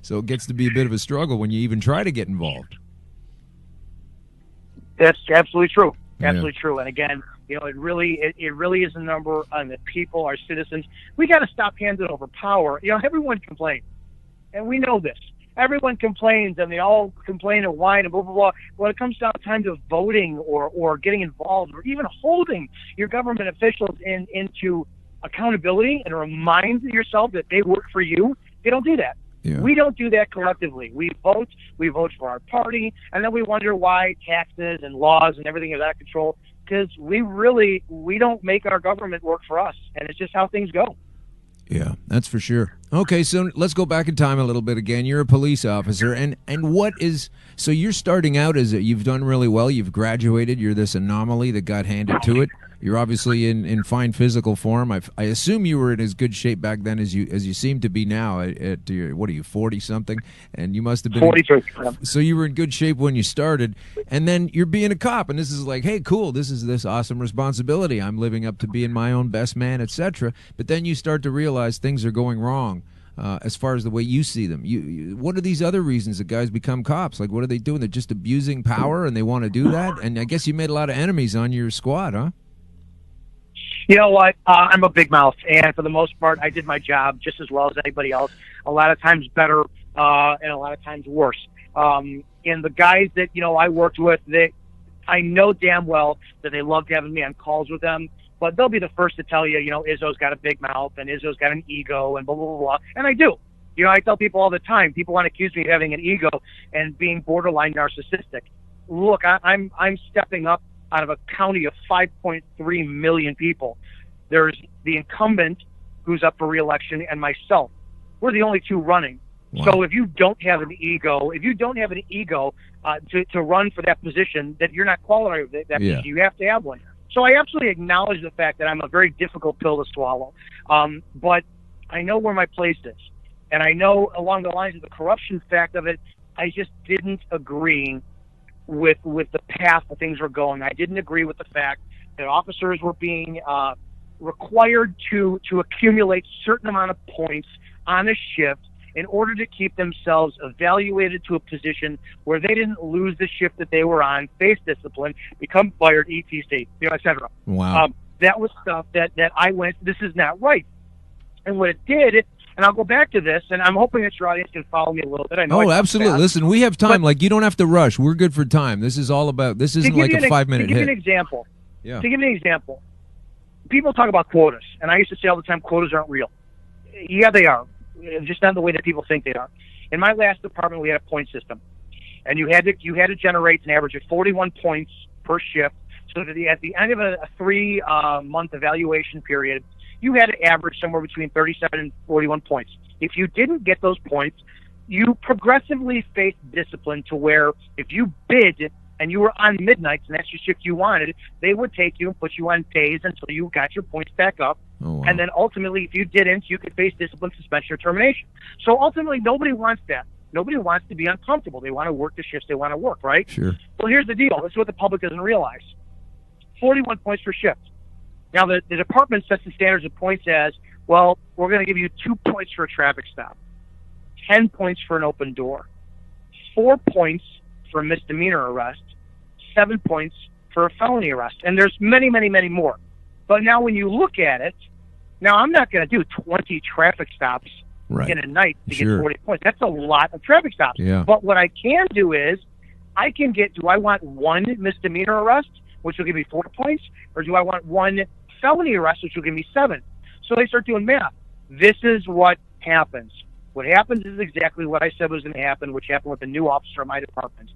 So it gets to be a bit of a struggle when you even try to get involved. That's absolutely true. Absolutely true. And again, it really is a number on the people, our citizens. We got to stop handing over power. Everyone complains, and we know this. Everyone complains, and they all complain and whine and blah, blah, blah. When it comes down to time to voting or getting involved or even holding your government officials into accountability and remind yourself that they work for you, they don't do that. Yeah. We don't do that collectively. We vote for our party, and then we wonder why taxes and laws and everything is out of control, because we don't make our government work for us, and it's just how things go. Yeah, that's for sure. Okay, so let's go back in time a little bit again. You're a police officer, and so you're starting out you've done really well. You've graduated. You're this anomaly that got handed to it. You're obviously in fine physical form. I assume you were in as good shape back then as you seem to be now. At your, what are you, 40 something? And you must have been 43. So you were in good shape when you started, and then you're being a cop, and this is like, hey, cool, this is this awesome responsibility. I'm living up to being my own best man, etc. But then you start to realize things are going wrong. As far as the way you see them, what are these other reasons that guys become cops? Like, what are they doing? They're just abusing power, and they want to do that. And I guess you made a lot of enemies on your squad, huh? You know what? I'm a big mouth, and for the most part, I did my job just as well as anybody else. A lot of times better, and a lot of times worse. And the guys that I worked with, I know damn well that they loved having me on calls with them, but they'll be the first to tell you, Izzo's got a big mouth and Izzo's got an ego and blah, blah, blah, blah. And I do. I tell people all the time, people want to accuse me of having an ego and being borderline narcissistic. Look, I'm stepping up out of a county of 5.3 million people. There's the incumbent who's up for re-election and myself. We're the only two running. Wow. So if you don't have an ego, to run for that position, that you're not qualified for that position, you have to have one. So I absolutely acknowledge the fact that I'm a very difficult pill to swallow. But I know where my place is. And I know along the lines of the corruption fact of it, I just didn't agree with the path that things were going. I didn't agree with the fact that officers were being required to accumulate certain amount of points on a shift in order to keep themselves evaluated to a position where they didn't lose the shift that they were on, face discipline, become fired, etc., etc. Wow. That was stuff that I went, this is not right. And what it did, and I'll go back to this, and I'm hoping that your audience can follow me a little bit. I know. Oh, absolutely. Fast. Listen, we have time. You don't have to rush. We're good for time. This is all about, this isn't like a 5-minute hit. To give you an example. Yeah. To give you an example. People talk about quotas, and I used to say all the time, quotas aren't real. Yeah, they are. Just not the way that people think they are. In my last department, we had a point system, and you had to generate an average of 41 points per shift. So that at the end of a 3-month evaluation period, you had to average somewhere between 37 and 41 points. If you didn't get those points, you progressively faced discipline to where if you bid and you were on midnights and that's your shift you wanted, they would take you and put you on days until you got your points back up. Oh, wow. And then ultimately, if you didn't, you could face discipline, suspension, or termination. So ultimately, nobody wants that. Nobody wants to be uncomfortable. They want to work the shifts they want to work, right? Sure. Well, here's the deal. This is what the public doesn't realize. 41 points per shift. Now, the department sets the standards of points as, well, we're going to give you 2 points for a traffic stop, 10 points for an open door, 4 points for a misdemeanor arrest, 7 points for a felony arrest. And there's many, many, many more. But now when you look at it, now I'm not going to do 20 traffic stops in a night to get 40 points. That's a lot of traffic stops. Yeah. But what I can do is I can get, do I want 1 misdemeanor arrest, which will give me 4 points, or do I want 1 felony arrest, which will give me 7? So they start doing math. This is what happens. What happens is exactly what I said was going to happen, which happened with the new officer in my department.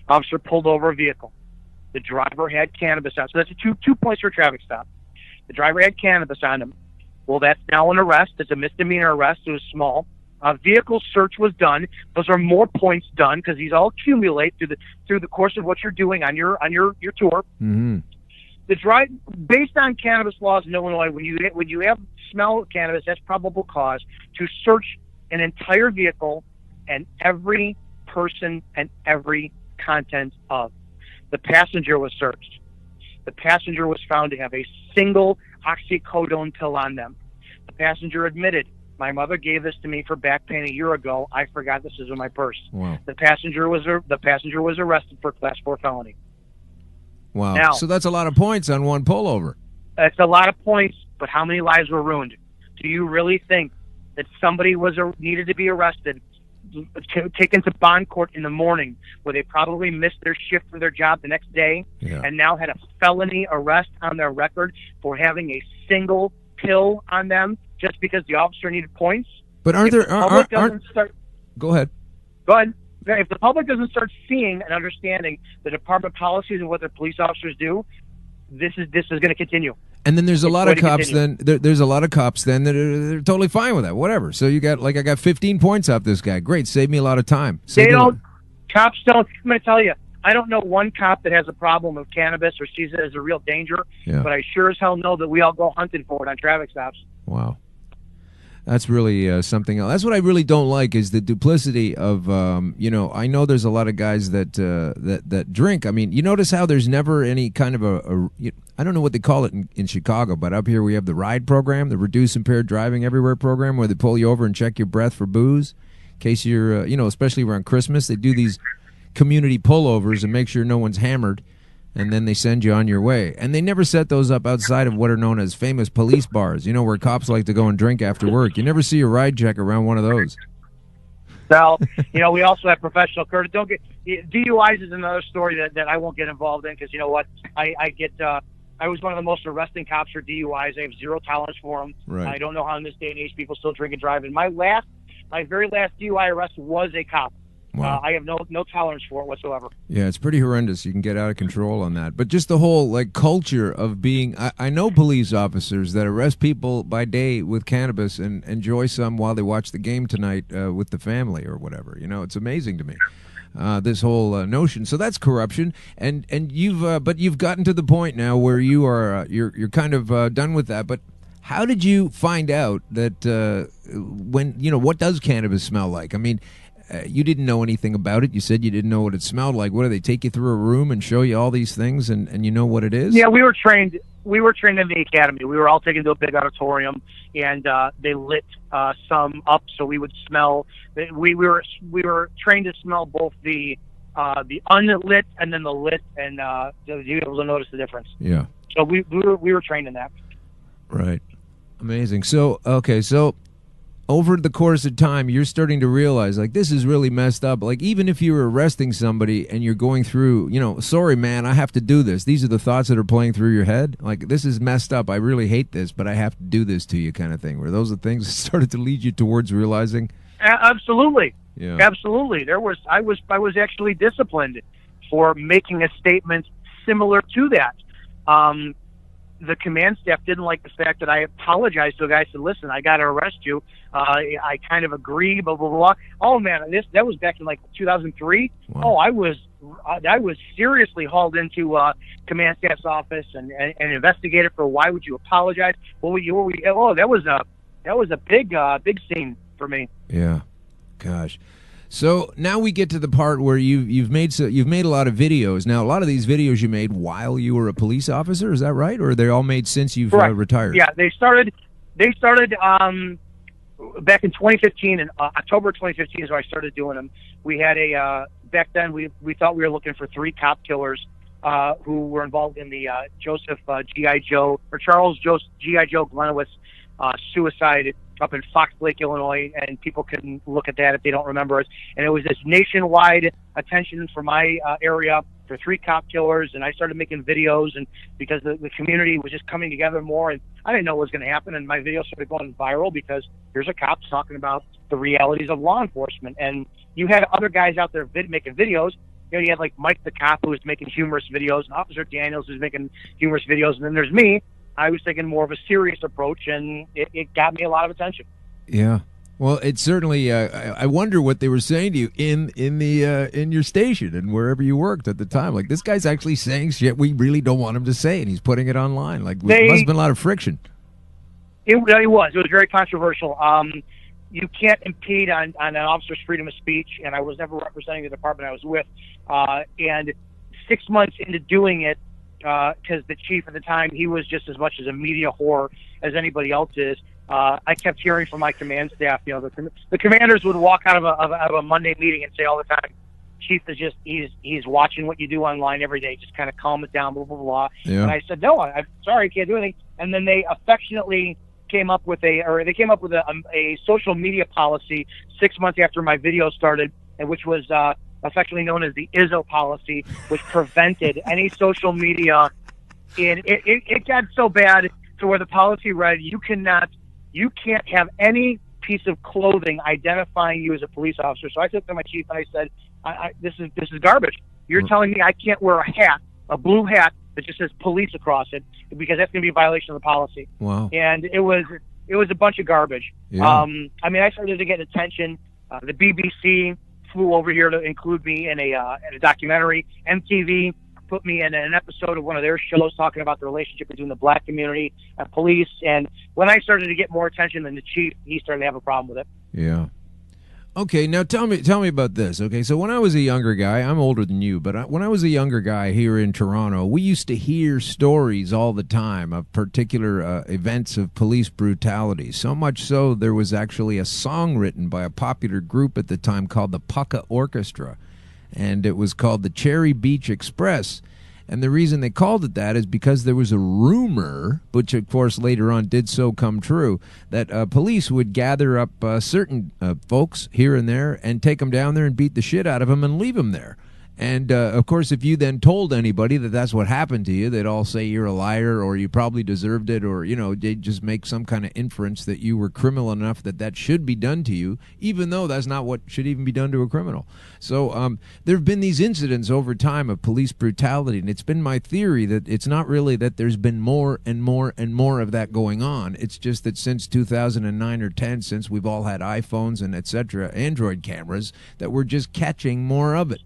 Officer pulled over a vehicle. The driver had cannabis on. So that's two points for a traffic stop. The driver had cannabis on him. Well, that's now an arrest. It's a misdemeanor arrest. It was small. A vehicle search was done. Those are more points done because these all accumulate through the course of what you're doing on your tour. Mm-hmm. Based on cannabis laws in Illinois, when you have smell of cannabis, that's probable cause to search an entire vehicle and every person and every content of. The passenger was searched. The passenger was found to have a single oxycodone pill on them. The passenger admitted, my mother gave this to me for back pain a year ago. I forgot this was in my purse. Wow. The passenger was arrested for Class 4 felony. Wow. Now, so that's a lot of points on one pullover. That's a lot of points, but how many lives were ruined? Do you really think that somebody needed to be arrested, taken to bond court in the morning, where they probably missed their shift for their job the next day, and now had a felony arrest on their record for having a single pill on them just because the officer needed points? But Go ahead. If the public doesn't start seeing and understanding the department policies and what their police officers do, this is going to continue. And then there's a lot of cops. There's a lot of cops then that are totally fine with that. Whatever. So you got I got 15 points off this guy. Great, save me a lot of time. Cops don't. I'm going to tell you. I don't know one cop that has a problem with cannabis or sees it as a real danger. Yeah. But I sure as hell know that we all go hunting for it on traffic stops. Wow. That's really something else. That's what I really don't like is the duplicity of, I know there's a lot of guys that drink. I mean, you notice how there's never any kind of I don't know what they call it in Chicago, but up here we have the RIDE program, the Reduce Impaired Driving Everywhere program, where they pull you over and check your breath for booze. In case you're, especially around Christmas, they do these community pullovers and make sure no one's hammered. And then they send you on your way. And they never set those up outside of what are known as famous police bars, where cops like to go and drink after work. You never see a ride check around one of those. Well, we also have professional courtesy. DUIs is another story that I won't get involved in, because you know what, I was one of the most arresting cops for DUIs. I have zero tolerance for them. Right. I don't know how in this day and age people still drink and drive. And my very last DUI arrest was a cop. Wow. I have no tolerance for it whatsoever. Yeah, it's pretty horrendous. You can get out of control on that. But just the whole like culture of being, I know police officers that arrest people by day with cannabis and enjoy some while they watch the game tonight with the family or whatever. You know, it's amazing to me. This whole notion. So that's corruption, and you've gotten to the point now where you're kind of done with that. But how did you find out that when what does cannabis smell like? I mean, you didn't know anything about it. You said you didn't know what it smelled like. What do they take you through a room and show you all these things, and you know what it is? Yeah, we were trained. We were trained in the academy. We were all taken to a big auditorium, and they lit some up so we would smell. We were trained to smell both the unlit and then the lit, and to be able to notice the difference. Yeah. So we were trained in that. Right. Amazing. So okay, so over the course of time, you're starting to realize, like, this is really messed up. Like, even if you were arresting somebody and you're going through, sorry, man, I have to do this. These are the thoughts that are playing through your head. Like, this is messed up. I really hate this, but I have to do this to you, kind of thing. Were those the things that started to lead you towards realizing? Absolutely. Yeah. Absolutely. I was actually disciplined for making a statement similar to that. The command staff didn't like the fact that I apologized to a guy. I said, listen, I got to arrest you. I kind of agree, blah, blah, blah. Oh, man, that was back in like 2003. Wow. Oh, I was seriously hauled into command staff's office and investigated for why would you apologize? Oh, that was a big scene for me. Yeah. Gosh. So now we get to the part where you've made a lot of videos. Now, a lot of these videos you made while you were a police officer, is that right? Or are they all made since you've retired? Yeah, they started back in 2015. In October 2015 is when I started doing them. We had back then we thought we were looking for 3 cop killers who were involved in the Charles G.I. Joe Glenowitz suicide up in Fox Lake, Illinois, and people can look at that if they don't remember it. And it was this nationwide attention for my area for 3 cop killers, and I started making videos, and because the community was just coming together more, and I didn't know what was going to happen, and my videos started going viral because here's a cop talking about the realities of law enforcement. And you had other guys out there making videos. You had like Mike the cop who was making humorous videos, and Officer Daniels who's making humorous videos, and then there's me. I was taking more of a serious approach, and it got me a lot of attention. Yeah. Well, it certainly. I wonder what they were saying to you in your station and wherever you worked at the time. Like, this guy's actually saying shit we really don't want him to say, and he's putting it online. Like, there must have been a lot of friction. It was very controversial. You can't impede on an officer's freedom of speech, and I was never representing the department I was with. And 6 months into doing it, because the chief at the time, he was just as much as a media whore as anybody else is. I kept hearing from my command staff, the commanders would walk out of a Monday meeting and say all the time, Chief is just, he's watching what you do online every day, just kind of calm it down, blah, blah, blah. Yeah. And I said, no, I'm sorry, I can't do anything. And then they affectionately came up with a social media policy 6 months after my video started, and which was affectionately known as the Izzo policy, which prevented any social media. And it got so bad to where the policy read, you can't have any piece of clothing identifying you as a police officer. So I took to my chief and I said, this is garbage. You're telling me I can't wear a hat, a blue hat that just says police across it, because that's going to be a violation of the policy. Wow. And it was a bunch of garbage. Yeah. I started to get attention. The BBC flew over here to include me in a documentary. MTV put me in an episode of one of their shows talking about the relationship between the black community and police. And when I started to get more attention than the chief, he started to have a problem with it. Yeah. Okay, now tell me about this. Okay, so when I was a younger guy, I'm older than you, but when I was a younger guy here in Toronto, we used to hear stories all the time of particular events of police brutality. So much so, there was actually a song written by a popular group at the time called the Pucka Orchestra, and it was called the Cherry Beach Express. And the reason they called it that is because there was a rumor, which of course later on did so come true, that police would gather up certain folks here and there and take them down there and beat the shit out of them and leave them there. And, of course, if you then told anybody that that's what happened to you, they'd all say you're a liar or you probably deserved it, or, they'd just make some kind of inference that you were criminal enough that that should be done to you, even though that's not what should even be done to a criminal. So there have been these incidents over time of police brutality, and it's been my theory that it's not really that there's been more and more and more of that going on. It's just that since 2009 or 10, since we've all had iPhones and et cetera, Android cameras, that we're just catching more of it.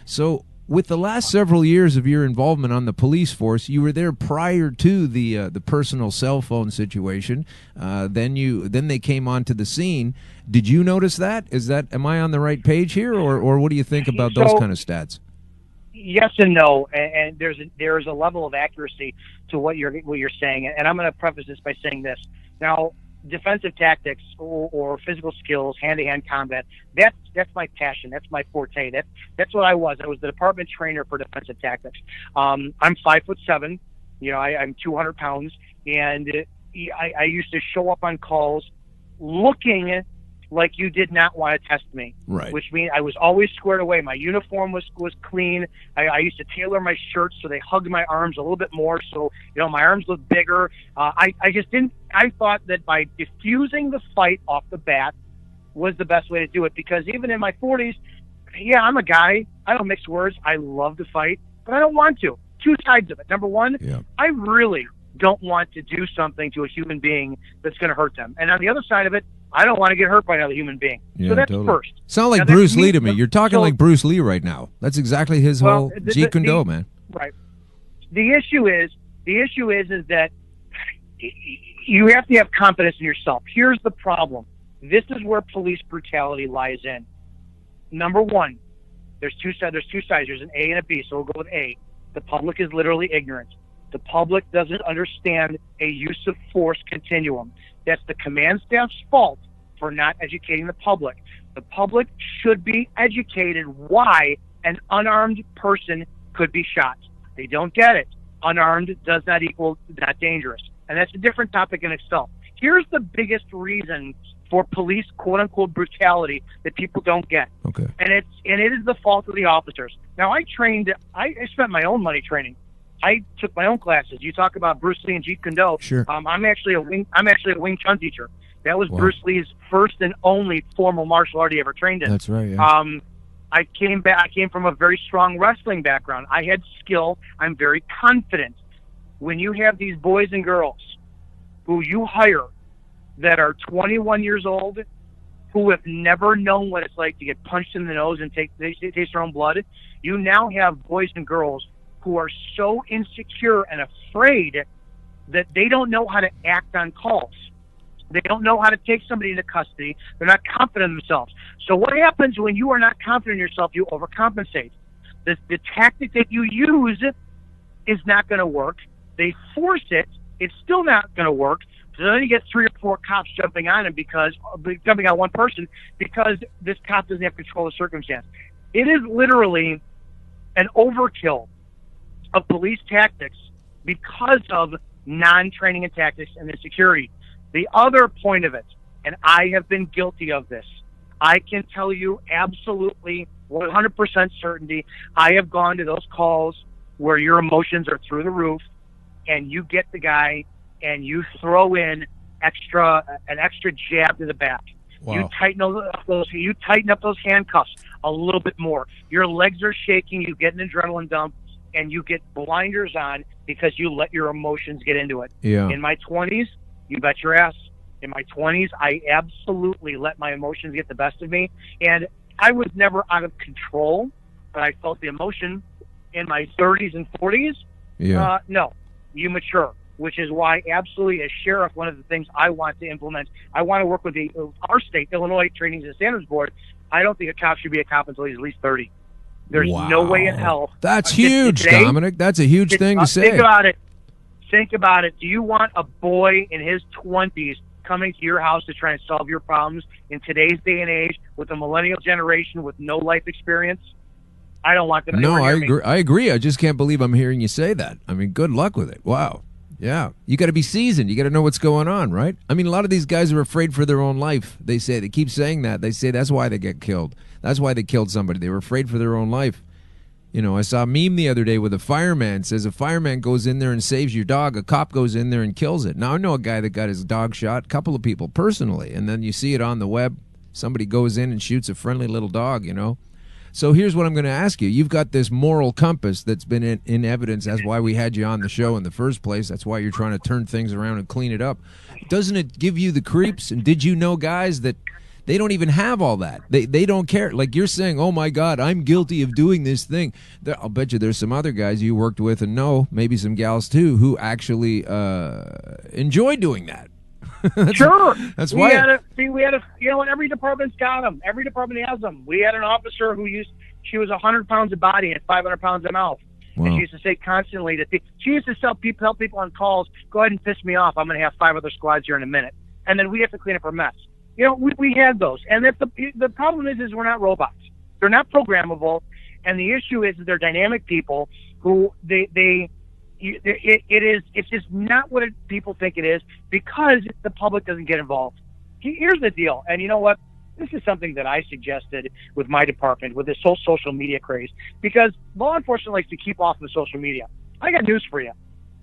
So with the last several years of your involvement on the police force, you were there prior to the personal cell phone situation. Then they came onto the scene. Did you notice that? Am I on the right page here, or what do you think about those kind of stats? Yes and no, and there's a level of accuracy to what you're saying, and I'm going to preface this by saying this. Now, defensive tactics or physical skills, hand-to-hand combat, that's my passion. That's my forte. That's what I was. I was the department trainer for defensive tactics. I'm 5'7", I'm 200 pounds, and I used to show up on calls looking like you did not want to test me. Right. Which means I was always squared away. My uniform was clean. I used to tailor my shirts so they hugged my arms a little bit more, so my arms looked bigger. I just didn't. I thought that by diffusing the fight off the bat was the best way to do it, because even in my 40s, yeah, I'm a guy. I don't mix words. I love to fight, but I don't want to. Two sides of it. Number one, I really don't want to do something to a human being that's going to hurt them. And on the other side of it, I don't want to get hurt by another human being. Yeah, so that's totally. first. Sound like Bruce Lee to me. You're talking like Bruce Lee right now. That's exactly his whole Jeet Kune Do, man. Right. The issue is that you have to have confidence in yourself. Here's the problem. This is where police brutality lies in. Number one, there's two sides. There's an A and a B, so we'll go with A. The public is literally ignorant. The public doesn't understand a use of force continuum. That's the command staff's fault for not educating the public. The public should be educated why an unarmed person could be shot. They don't get it. Unarmed does not equal not dangerous. And that's a different topic in itself. Here's the biggest reason for police quote-unquote brutality that people don't get. Okay. And it is the fault of the officers. Now, I spent my own money training. I took my own classes. You talk about Bruce Lee and Jeet Kune Do. Sure. I'm actually a Wing Chun teacher. That was Bruce Lee's first and only formal martial art he ever trained in. That's right. Yeah. I came from a very strong wrestling background. I had skill. I'm very confident. When you have these boys and girls who you hire that are 21 years old, who have never known what it's like to get punched in the nose and taste their own blood, you now have boys and girls who are so insecure and afraid that they don't know how to act on calls. They don't know how to take somebody into custody. They're not confident in themselves. So what happens when you are not confident in yourself? You overcompensate. The tactic that you use is not going to work. They force it. It's still not going to work. So then you get 3 or 4 cops jumping on one person because this cop doesn't have control of the circumstance. It is literally an overkill of police tactics because of non-training and tactics and insecurity. The other point of it, and I have been guilty of this, I can tell you absolutely 100% certainty, I have gone to those calls where your emotions are through the roof and you get the guy and you throw in an extra jab to the back. Wow. You tighten up those handcuffs a little bit more. Your legs are shaking, you get an adrenaline dump, and you get blinders on because you let your emotions get into it. Yeah. In my 20s, you bet your ass. In my 20s, I absolutely let my emotions get the best of me. And I was never out of control, but I felt the emotion. In my 30s and 40s, no, you mature, which is why absolutely as sheriff, one of the things I want to implement, I want to work with our state, Illinois Trainings and Standards Board. I don't think a cop should be a cop until he's at least 30. There's no way in hell. That's huge, today, Dominic. That's a huge thing to say. Think about it. Think about it. Do you want a boy in his 20s coming to your house to try and solve your problems in today's day and age with a millennial generation with no life experience? I don't want them. No, I agree. I just can't believe I'm hearing you say that. I mean, good luck with it. Wow. Yeah. You got to be seasoned. You got to know what's going on, right? I mean, a lot of these guys are afraid for their own life. They keep saying that. They say that's why they get killed. That's why they killed somebody. They were afraid for their own life. You know, I saw a meme the other day with a fireman. Says a fireman goes in there and saves your dog. A cop goes in there and kills it. Now, I know a guy that got his dog shot, a couple of people personally, and then you see it on the web. Somebody goes in and shoots a friendly little dog, you know. So here's what I'm going to ask you. You've got this moral compass that's been in evidence. That's why we had you on the show in the first place. That's why you're trying to turn things around and clean it up. Doesn't it give you the creeps? And did you know, guys, that they don't even have all that? They don't care. Like you're saying, oh, my God, I'm guilty of doing this thing. I'll bet you there's some other guys you worked with and know, maybe some gals too, who actually enjoy doing that. Sure. That's why. We had a, you know, and every department's got them. Every department has them. We had an officer who she was 100 pounds of body and 500 pounds of mouth. Wow. And she used to say constantly that she used to tell people on calls, go ahead and piss me off. I'm going to have 5 other squads here in a minute. And then we have to clean up her mess. You know, we had those. And the problem is we're not robots. They're not programmable. And the issue is that they're dynamic people who it's just not what people think it is because the public doesn't get involved. Here's the deal. And you know what? This is something that I suggested with my department, with this whole social media craze, because law enforcement likes to keep off of social media. I got news for you.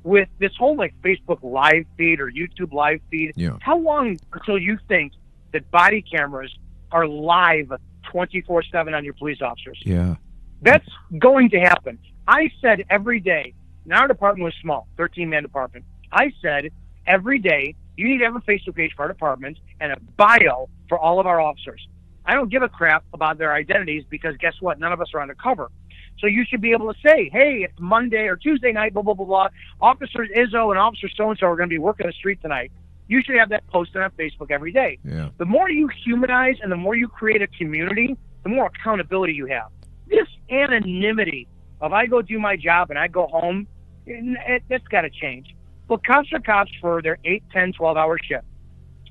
With this whole like Facebook live feed or YouTube live feed, how long until you think that body cameras are live 24/7 on your police officers? Yeah. That's going to happen. I said every day, and our department was small, 13-man department. I said every day, you need to have a Facebook page for our department and a bio for all of our officers. I don't give a crap about their identities because guess what? None of us are undercover. So you should be able to say, hey, it's Monday or Tuesday night, blah, blah, blah, blah. Officer Izzo and Officer so-and-so are going to be working the street tonight. You should have that posted on Facebook every day. Yeah. The more you humanize and the more you create a community, the more accountability you have. This anonymity of I go do my job and I go home, that's got to change. Well, cops are cops for their 8, 10, 12-hour shift.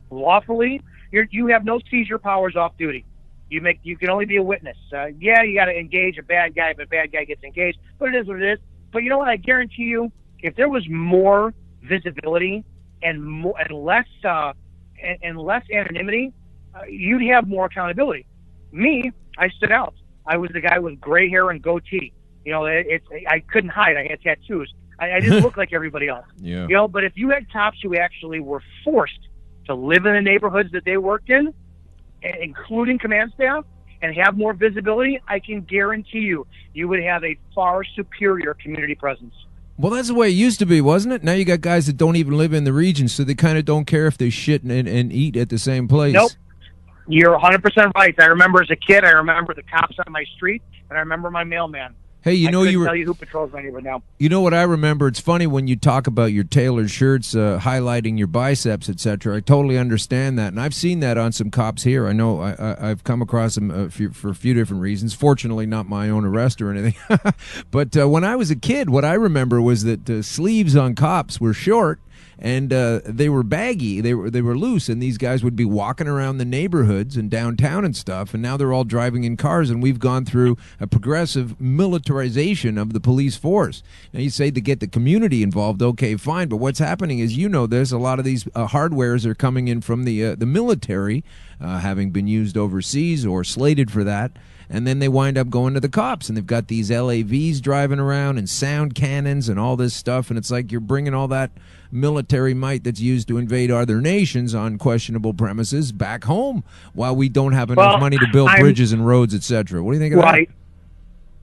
Lawfully, you have no seizure powers off duty. You can only be a witness. You got to engage a bad guy if a bad guy gets engaged, but it is what it is. But you know what? I guarantee you, if there was more visibility and less anonymity, you'd have more accountability. Me, I stood out. I was the guy with gray hair and goatee. You know, I couldn't hide. I had tattoos. I didn't look like everybody else. Yeah. You know, but if you had cops who actually were forced to live in the neighborhoods that they worked in, including command staff, and have more visibility, I can guarantee you would have a far superior community presence. Well, that's the way it used to be, wasn't it? Now you got guys that don't even live in the region, so they kind of don't care if they shit and eat at the same place. Nope. You're 100% right. I remember as a kid, I remember the cops on my street, and I remember my mailman. Hey, I couldn't tell you who patrols my neighborhood now. You know what I remember? It's funny when you talk about your tailored shirts highlighting your biceps, etc. I totally understand that, and I've seen that on some cops here. I know I've come across them for a few different reasons. Fortunately, not my own arrest or anything. But when I was a kid, what I remember was that sleeves on cops were short. And they were baggy, they were loose, and these guys would be walking around the neighborhoods and downtown and stuff, and now they're all driving in cars, and we've gone through a progressive militarization of the police force. Now you say to get the community involved, okay, fine, but what's happening is, you know this, a lot of these hardwares are coming in from the military, having been used overseas or slated for that. And then they wind up going to the cops, and they've got these LAVs driving around and sound cannons and all this stuff, and it's like you're bringing all that military might that's used to invade other nations on questionable premises back home while we don't have enough money to build bridges and roads, etc. What do you think of that?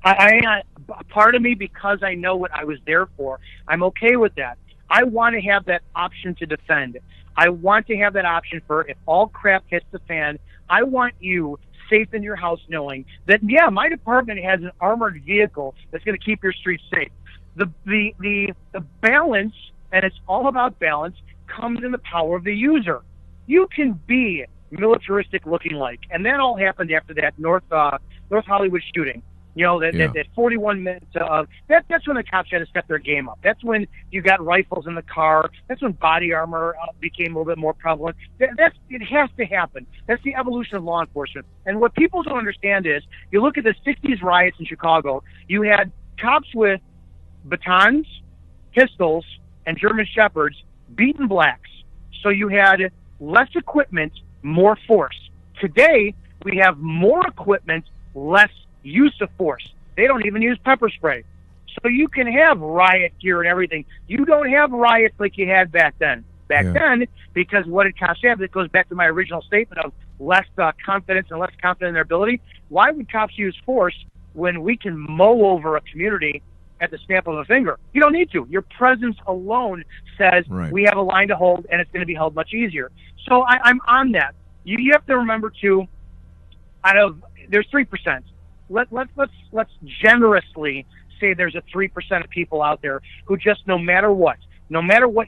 I part of me, because I know what I was there for, I'm okay with that. I want to have that option to defend. I want to have that option for if all crap hits the fan, I want you safe in your house knowing that, yeah, my department has an armored vehicle that's going to keep your streets safe. The balance, and it's all about balance, comes in the power of the user. You can be militaristic looking like, and that all happened after that North Hollywood shooting. You know, that 41 minutes of that's when the cops had to step their game up. That's when you got rifles in the car. That's when body armor became a little bit more prevalent. It has to happen. That's the evolution of law enforcement. And what people don't understand is, you look at the 60s riots in Chicago, you had cops with batons, pistols, and German Shepherds beating blacks. So you had less equipment, more force. Today, we have more equipment, less use of force. They don't even use pepper spray. So you can have riot gear and everything. You don't have riots like you had back then. Back then, because what did cops have? It goes back to my original statement of less confidence and less confident in their ability. Why would cops use force when we can mow over a community at the snap of a finger? You don't need to. Your presence alone says we have a line to hold, and it's going to be held much easier. So I'm on that. You have to remember too. There's 3%. Let's generously say there's a 3% of people out there who just no matter what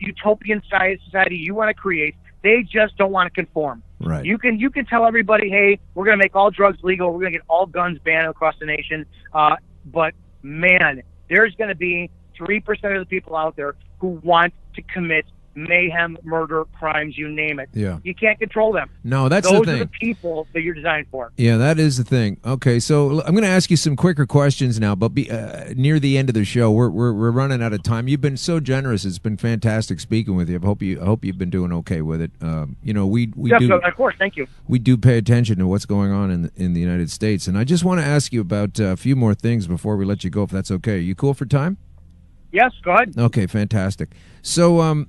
utopian society you want to create, they just don't want to conform. Right. You can tell everybody, hey, we're going to make all drugs legal. We're going to get all guns banned across the nation. But man, there's going to be 3% of the people out there who want to commit mayhem, murder, crimes, you name it. Yeah. You can't control them. No, that's the thing. Those are the people that you're designed for. Yeah, that is the thing. Okay, so I'm going to ask you some quicker questions now, but near the end of the show, we're running out of time. You've been so generous. It's been fantastic speaking with you. I hope you've been doing okay with it. We do. Of course, thank you. We do pay attention to what's going on in the United States, and I just want to ask you about a few more things before we let you go, if that's okay. You cool for time? Yes, go ahead. Okay, fantastic. So,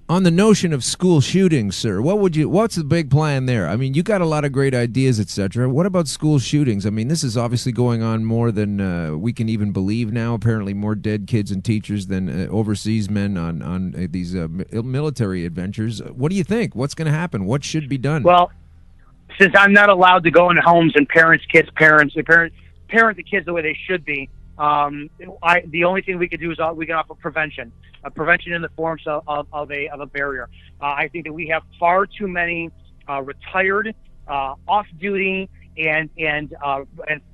on the notion of school shootings, sir, what's the big plan there? I mean, you got a lot of great ideas, etc. What about school shootings? I mean, this is obviously going on more than we can even believe now. Apparently more dead kids and teachers than overseas men on these military adventures. What do you think? What's going to happen? What should be done? Well, since I'm not allowed to go into homes and parent the kids the way they should be, the only thing we can do is we can offer prevention. Prevention in the forms of a barrier. I think that we have far too many retired, off-duty, and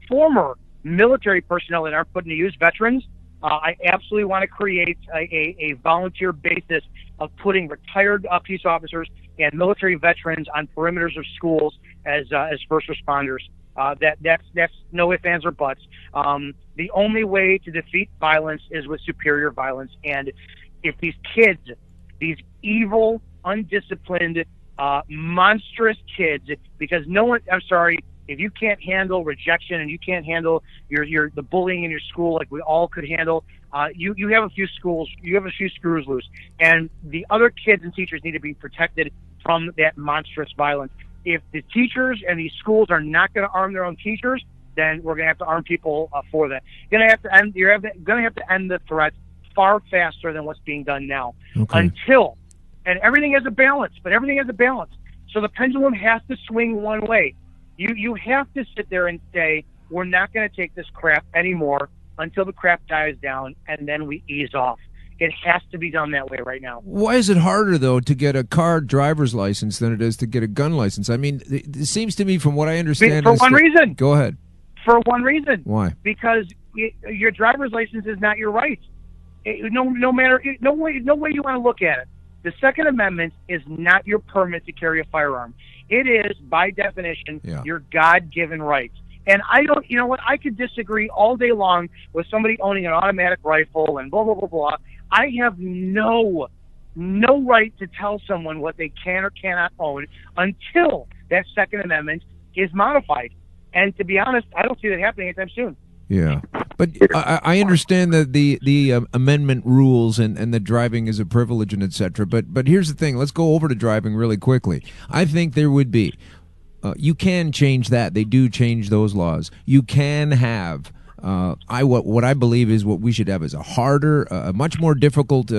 former military personnel that aren't put into use, veterans. I absolutely want to create a volunteer basis of putting retired police officers and military veterans on perimeters of schools as first responders. That's no ifs, ands, or buts. The only way to defeat violence is with superior violence. And if these kids, these evil, undisciplined, monstrous kids, because if you can't handle rejection and you can't handle the bullying in your school like we all could handle, you have a few screws loose. And the other kids and teachers need to be protected from that monstrous violence. If the teachers and these schools are not going to arm their own teachers, then we're going to have to arm people for that. You're going to have to end the threat far faster than what's being done now. Okay. And everything has a balance, So the pendulum has to swing one way. You have to sit there and say, we're not going to take this crap anymore until the crap dies down, and then we ease off. It has to be done that way right now. Why is it harder, though, to get a car driver's license than it is to get a gun license? I mean, it seems to me, from what I understand... For one reason. Go ahead. For one reason. Why? Because your driver's license is not your right. No way you want to look at it. The Second Amendment is not your permit to carry a firearm. It is, by definition, your God-given right. And I could disagree all day long with somebody owning an automatic rifle and blah, blah, blah, blah. I have no right to tell someone what they can or cannot own until that Second Amendment is modified. And to be honest, I don't see that happening anytime soon. Yeah, but I understand that the amendment rules and that driving is a privilege and etc. But here's the thing. Let's go over to driving really quickly. I think there would be. You can change that. They do change those laws. You can have. What I believe is what we should have is a harder, a much more difficult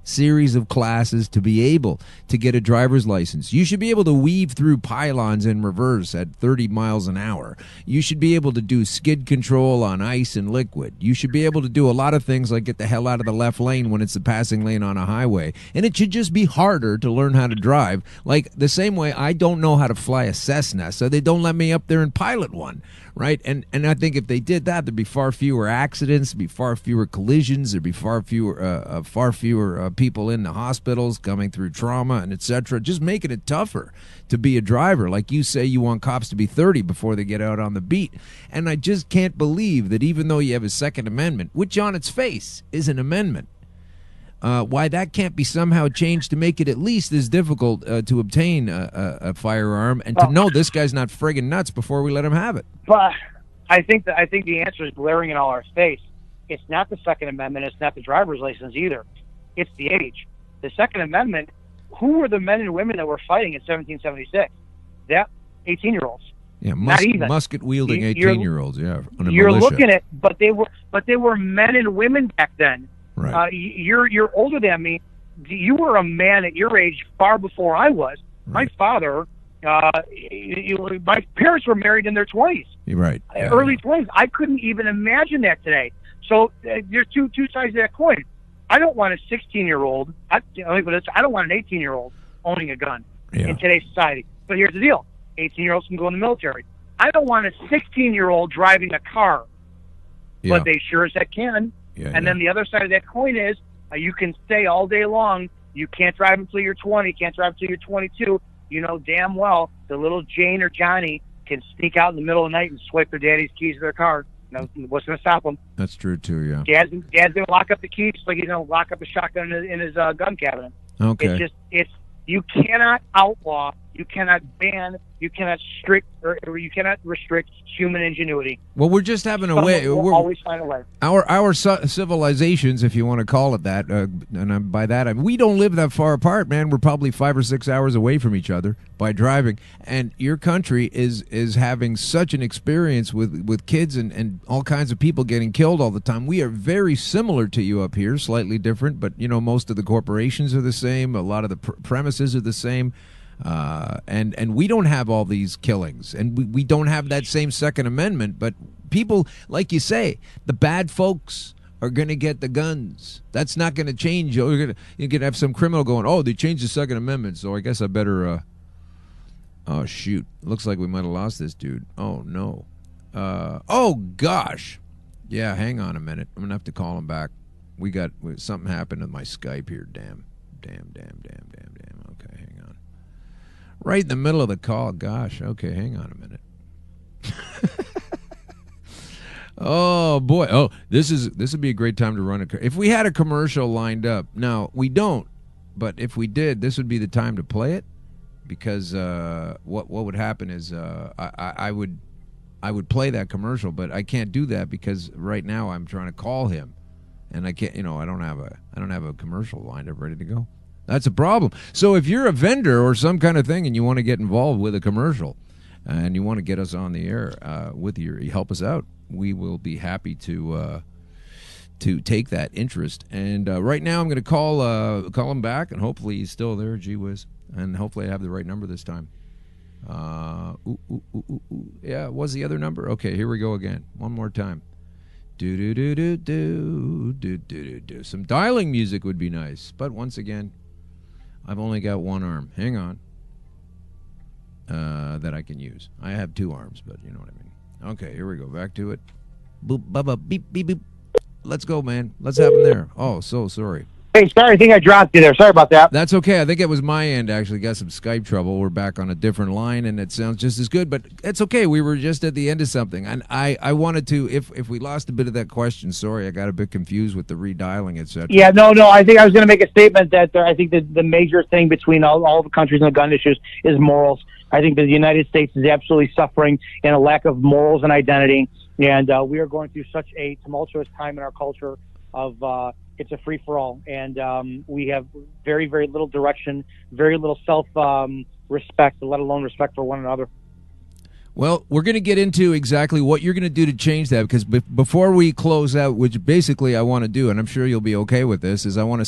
series of classes to be able to get a driver's license. You should be able to weave through pylons in reverse at 30 miles an hour. You should be able to do skid control on ice and liquid. You should be able to do a lot of things like get the hell out of the left lane when it's the passing lane on a highway. And it should just be harder to learn how to drive. Like the same way I don't know how to fly a Cessna, so they don't let me up there and pilot one. Right, and I think if they did that, there'd be far fewer accidents, there'd be far fewer collisions, there'd be far fewer people in the hospitals coming through trauma and etc. Just making it tougher to be a driver. Like you say, you want cops to be 30 before they get out on the beat, and I just can't believe that even though you have a Second Amendment, which on its face is an amendment, why that can't be somehow changed to make it at least as difficult to obtain a firearm and to know this guy's not friggin' nuts before we let him have it. But I think the answer is glaring in all our face. It's not the Second Amendment. It's not the driver's license either. It's the age. The Second Amendment. Who were the men and women that were fighting in 1776? That 18-year-olds. Yeah, not even musket wielding 18-year-olds. Yeah, you're looking at, but they were men and women back then. Right. You're older than me. You were a man at your age far before I was. Right. My father, my parents were married in their 20s. You're right. Early 20s. I couldn't even imagine that today. So there's two sides of that coin. I don't want a 16-year-old. I don't want an 18-year-old owning a gun in today's society. But here's the deal: 18-year-olds can go in the military. I don't want a 16-year-old driving a car, but they sure as heck can. And then the other side of that coin is you can say all day long you can't drive until you're 20, can't drive until you're 22. You know damn well the little Jane or Johnny can sneak out in the middle of the night and swipe their daddy's keys to their car. No, what's going to stop them? That's true too. Yeah. Dad's going to lock up the keys just like he's going to lock up a shotgun in his gun cabinet. Okay. You cannot outlaw, you cannot ban, you cannot restrict human ingenuity. Well, we're just having a way. We'll always find a way. Our civilizations, if you want to call it that, and by that I mean we don't live that far apart, man. We're probably 5 or 6 hours away from each other by driving. And your country is having such an experience with kids and all kinds of people getting killed all the time. We are very similar to you up here, slightly different, but you know most of the corporations are the same. A lot of the premises are the same. And we don't have all these killings, and we don't have that same Second Amendment. But people, like you say, the bad folks are going to get the guns. That's not going to change. You're going to have some criminal going, oh, they changed the Second Amendment, so I guess I better. Oh shoot! Looks like we might have lost this dude. Oh no. Oh gosh. Yeah, hang on a minute. I'm gonna have to call him back. Something happened with my Skype here. Damn. Okay, hang on. Right in the middle of the call. Gosh. Okay, hang on a minute. Oh boy. Oh, this would be a great time to run if we had a commercial lined up. Now we don't, but if we did, this would be the time to play it, because what would happen is I would play that commercial, but I can't do that because right now I'm trying to call him, and I can't. I don't have a commercial lined up ready to go. That's a problem. So if you're a vendor or some kind of thing and you want to get involved with a commercial and you want to get us on the air you help us out, we will be happy to take that interest. And right now I'm going to call him back, and hopefully he's still there, gee whiz, and hopefully I have the right number this time. Yeah, what's the other number? Okay, here we go again. One more time. Do. Some dialing music would be nice, but once again, I've only got one arm. Hang on. That I can use. I have two arms, but you know what I mean. Okay, here we go. Back to it. Boop, bubba, beep, beep, beep. Let's go, man. Let's have him there. Oh, so sorry. Hey, sorry, I think I dropped you there. Sorry about that. That's okay. I think it was my end, actually. Got some Skype trouble. We're back on a different line, and it sounds just as good, but it's okay. We were just at the end of something, and I wanted to, if we lost a bit of that question, sorry, I got a bit confused with the redialing, etc. Yeah, no, I think I was going to make a statement that I think that the major thing between all the countries and the gun issues is morals. I think that the United States is absolutely suffering in a lack of morals and identity, and we are going through such a tumultuous time in our culture of it's a free-for-all, and we have very, very little direction, very little self-respect, let alone respect for one another. Well, we're going to get into exactly what you're going to do to change that, because before we close out, which basically I want to do, and I'm sure you'll be okay with this, is I want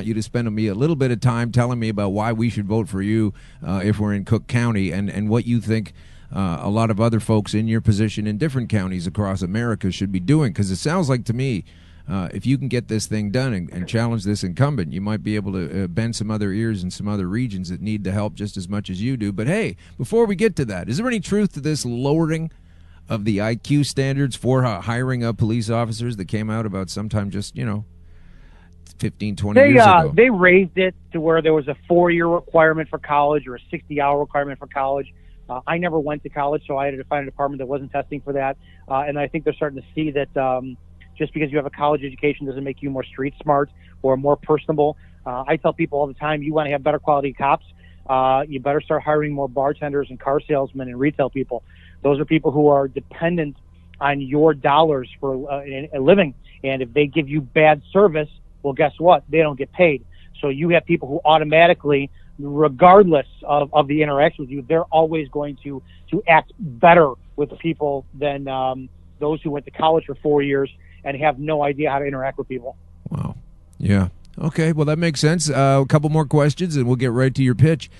you to spend me a little bit of time telling me about why we should vote for you if we're in Cook County, and what you think a lot of other folks in your position in different counties across America should be doing, because it sounds like to me, if you can get this thing done and challenge this incumbent, you might be able to bend some other ears in some other regions that need the help just as much as you do. But hey, before we get to that, is there any truth to this lowering of the IQ standards for hiring of police officers that came out about sometime just, 15, 20 years ago? They raised it to where there was a 4-year requirement for college or a 60-hour requirement for college. I never went to college, so I had to find a department that wasn't testing for that. And I think they're starting to see that just because you have a college education doesn't make you more street smart or more personable. I tell people all the time, you want to have better quality cops, you better start hiring more bartenders and car salesmen and retail people. Those are people who are dependent on your dollars for a living. And if they give you bad service, well, guess what? They don't get paid. So you have people who automatically, regardless of the interaction with you, they're always going to act better with people than those who went to college for 4 years and have no idea how to interact with people. Wow. Yeah. Okay, well, that makes sense. A couple more questions, and we'll get right to your pitch.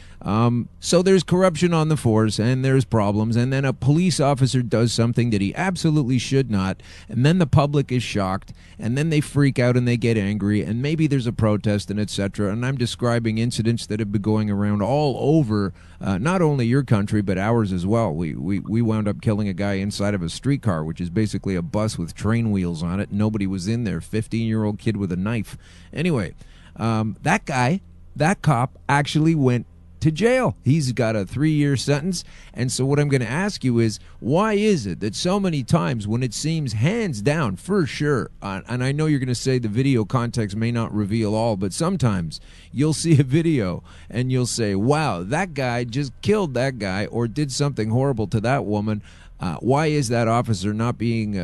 So there's corruption on the force, and there's problems, and then a police officer does something that he absolutely should not, and then the public is shocked, and then they freak out and they get angry, and maybe there's a protest, and etc. And I'm describing incidents that have been going around all over, not only your country, but ours as well. We wound up killing a guy inside of a streetcar, which is basically a bus with train wheels on it. Nobody was in there. 15-year-old kid with a knife. Anyway, that cop actually went to jail. He's got a 3-year sentence. And so what I'm going to ask you is, why is it that so many times when it seems hands down, for sure, and I know you're going to say the video context may not reveal all, but sometimes you'll see a video and you'll say, wow, that guy just killed that guy or did something horrible to that woman. Why is that officer not being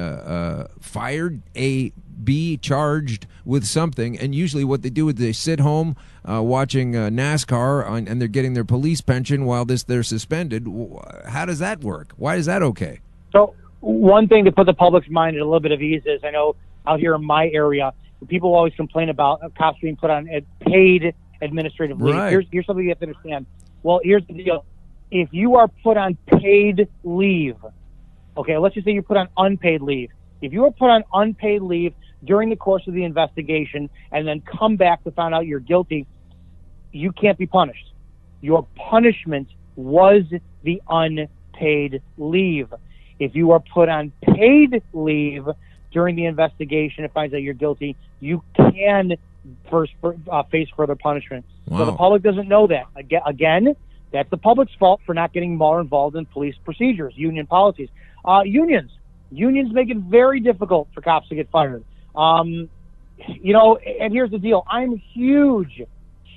fired, A, B, charged with something? And usually what they do is they sit home watching NASCAR and they're getting their police pension while they're suspended. How does that work? Why is that okay? So one thing to put the public's mind at a little bit of ease is, I know out here in my area, people always complain about cops being put on paid administrative leave. Right. Here's something you have to understand. Well, here's the deal. If you are put on paid leave, okay, let's just say you're put on unpaid leave. If you are put on unpaid leave during the course of the investigation and then come back to find out you're guilty, you can't be punished. Your punishment was the unpaid leave. If you are put on paid leave during the investigation and finds out you're guilty, you can face further punishment. Wow. So the public doesn't know that. Again, that's the public's fault for not getting more involved in police procedures, union policies. Unions make it very difficult for cops to get fired. And here's the deal. I'm huge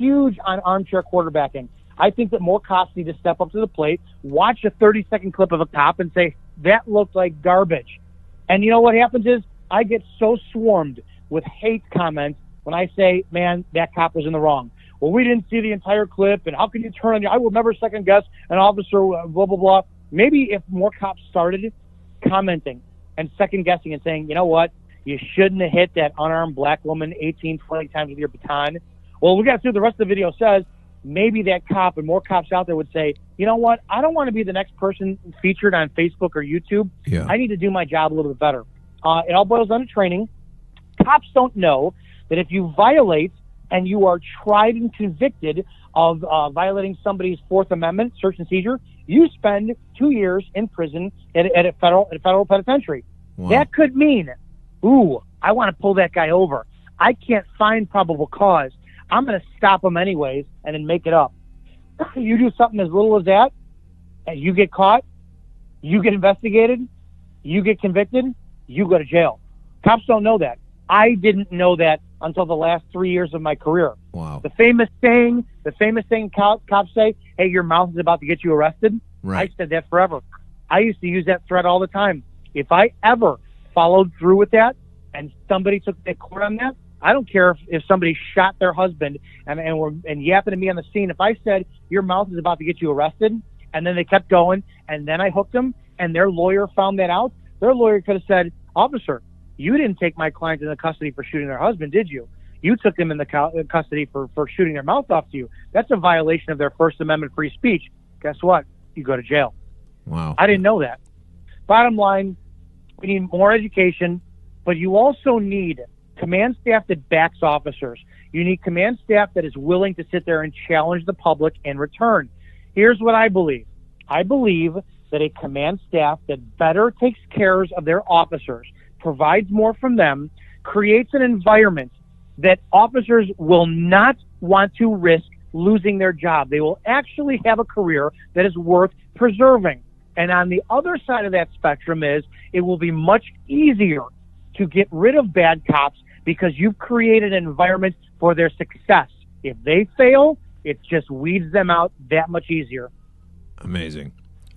on armchair quarterbacking. I think that more cops need to step up to the plate, watch a 30-second clip of a cop and say, that looked like garbage. And you know what happens is I get so swarmed with hate comments when I say, man, that cop was in the wrong. Well, we didn't see the entire clip, and how can you turn on your, I will never second guess an officer, blah, blah, blah. Maybe if more cops started commenting and second guessing and saying, you know what, you shouldn't have hit that unarmed black woman 18, 20 times with your baton. Well, we got to see what the rest of the video says. Maybe that cop and more cops out there would say, you know what, I don't want to be the next person featured on Facebook or YouTube. Yeah. I need to do my job a little bit better. It all boils down to training. Cops don't know that if you violate and you are tried and convicted of violating somebody's Fourth Amendment search and seizure, you spend 2 years in prison at a federal penitentiary. Wow. That could mean, ooh, I want to pull that guy over. I can't find probable cause. I'm going to stop him anyways and then make it up. You do something as little as that, and you get caught, you get investigated, you get convicted, you go to jail. Cops don't know that. I didn't know that until the last 3 years of my career. Wow. The famous thing cops say, hey, your mouth is about to get you arrested. Right. I said that forever. I used to use that threat all the time. If I ever followed through with that and somebody took the court on that, I don't care if somebody shot their husband and yapping at me on the scene. If I said, your mouth is about to get you arrested, and then they kept going, and then I hooked them, and their lawyer found that out, their lawyer could have said, officer, you didn't take my client into custody for shooting their husband, did you? You took them into custody for shooting their mouth off to you. That's a violation of their First Amendment free speech. Guess what? You go to jail. Wow. I didn't know that. Bottom line, we need more education, but you also need command staff that backs officers. You need command staff that is willing to sit there and challenge the public in return. Here's what I believe. I believe that a command staff that better takes care of their officers, provides more from them, creates an environment that officers will not want to risk losing their job. They will actually have a career that is worth preserving. And on the other side of that spectrum is it will be much easier to get rid of bad cops because you've created an environment for their success. If they fail, it just weeds them out that much easier. Amazing.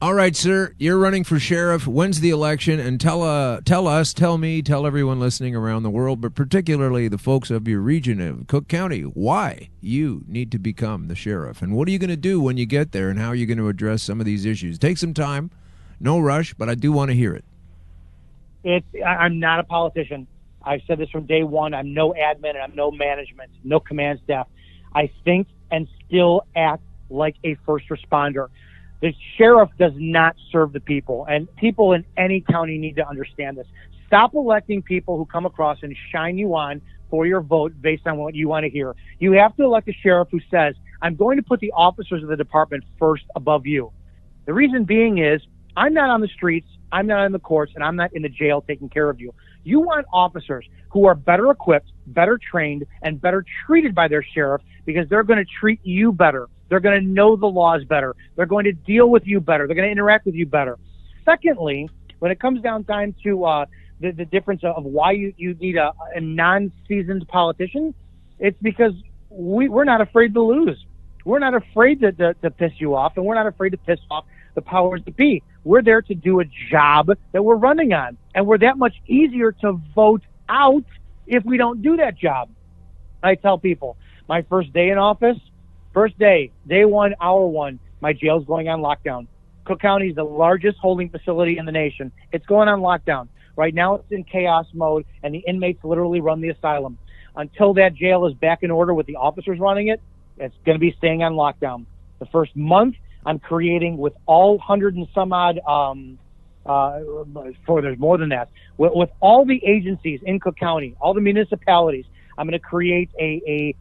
All right, sir. You're running for sheriff. When's the election? And tell everyone listening around the world, but particularly the folks of your region of Cook County, why you need to become the sheriff. And what are you going to do when you get there, and how are you going to address some of these issues? Take some time. No rush, but I do want to hear it. I'm not a politician. I've said this from day one. I'm no admin, and I'm no management, no command staff. I think and still act like a first responder. The sheriff does not serve the people, and people in any county need to understand this. Stop electing people who come across and shine you on for your vote based on what you want to hear. You have to elect a sheriff who says, I'm going to put the officers of the department first above you. The reason being is I'm not on the streets, I'm not in the courts, and I'm not in the jail taking care of you. You want officers who are better equipped, better trained, and better treated by their sheriff because they're going to treat you better. They're going to know the laws better. They're going to deal with you better. They're going to interact with you better. Secondly, when it comes down time to the difference of why you need a non-seasoned politician, it's because we're not afraid to lose. We're not afraid to piss you off, and we're not afraid to piss off the powers that be. We're there to do a job that we're running on, and we're that much easier to vote out if we don't do that job. I tell people, my first day in office, first day, day one, hour one, my jail's going on lockdown. Cook County is the largest holding facility in the nation. It's going on lockdown. Right now it's in chaos mode, and the inmates literally run the asylum. Until that jail is back in order with the officers running it, it's going to be staying on lockdown. The first month, I'm creating with all 100 and some odd, there's more than that, with all the agencies in Cook County, all the municipalities, I'm going to create a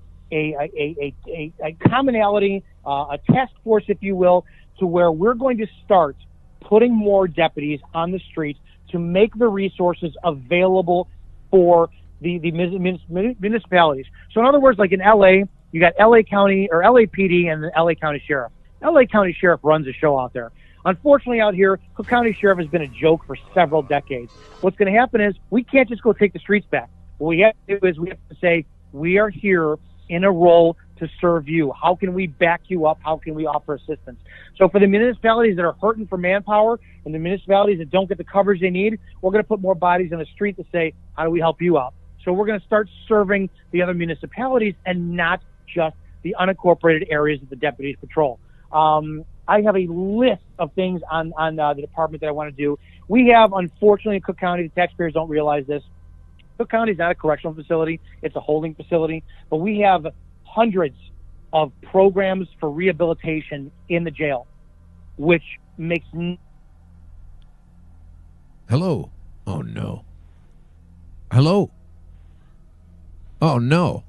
commonality, a task force, if you will, to where we're going to start putting more deputies on the streets to make the resources available for the municipalities. So in other words, like in LA, you got LA County or LAPD and the LA County Sheriff. LA County Sheriff runs the show out there. Unfortunately, out here, Cook County Sheriff has been a joke for several decades. What's going to happen is we can't just go take the streets back. What we have to do is we have to say, we are here in a role to serve you. How can we back you up? How can we offer assistance? So for the municipalities that are hurting for manpower and the municipalities that don't get the coverage they need, we're going to put more bodies on the street to say, how do we help you out? So we're going to start serving the other municipalities and not just the unincorporated areas that the deputies patrol. I have a list of things on the department that I want to do. We have, unfortunately, in Cook County, the taxpayers don't realize this. Cook County is not a correctional facility. It's a holding facility. But we have hundreds of programs for rehabilitation in the jail, which makes... Hello? Oh, no. Hello? Oh, no.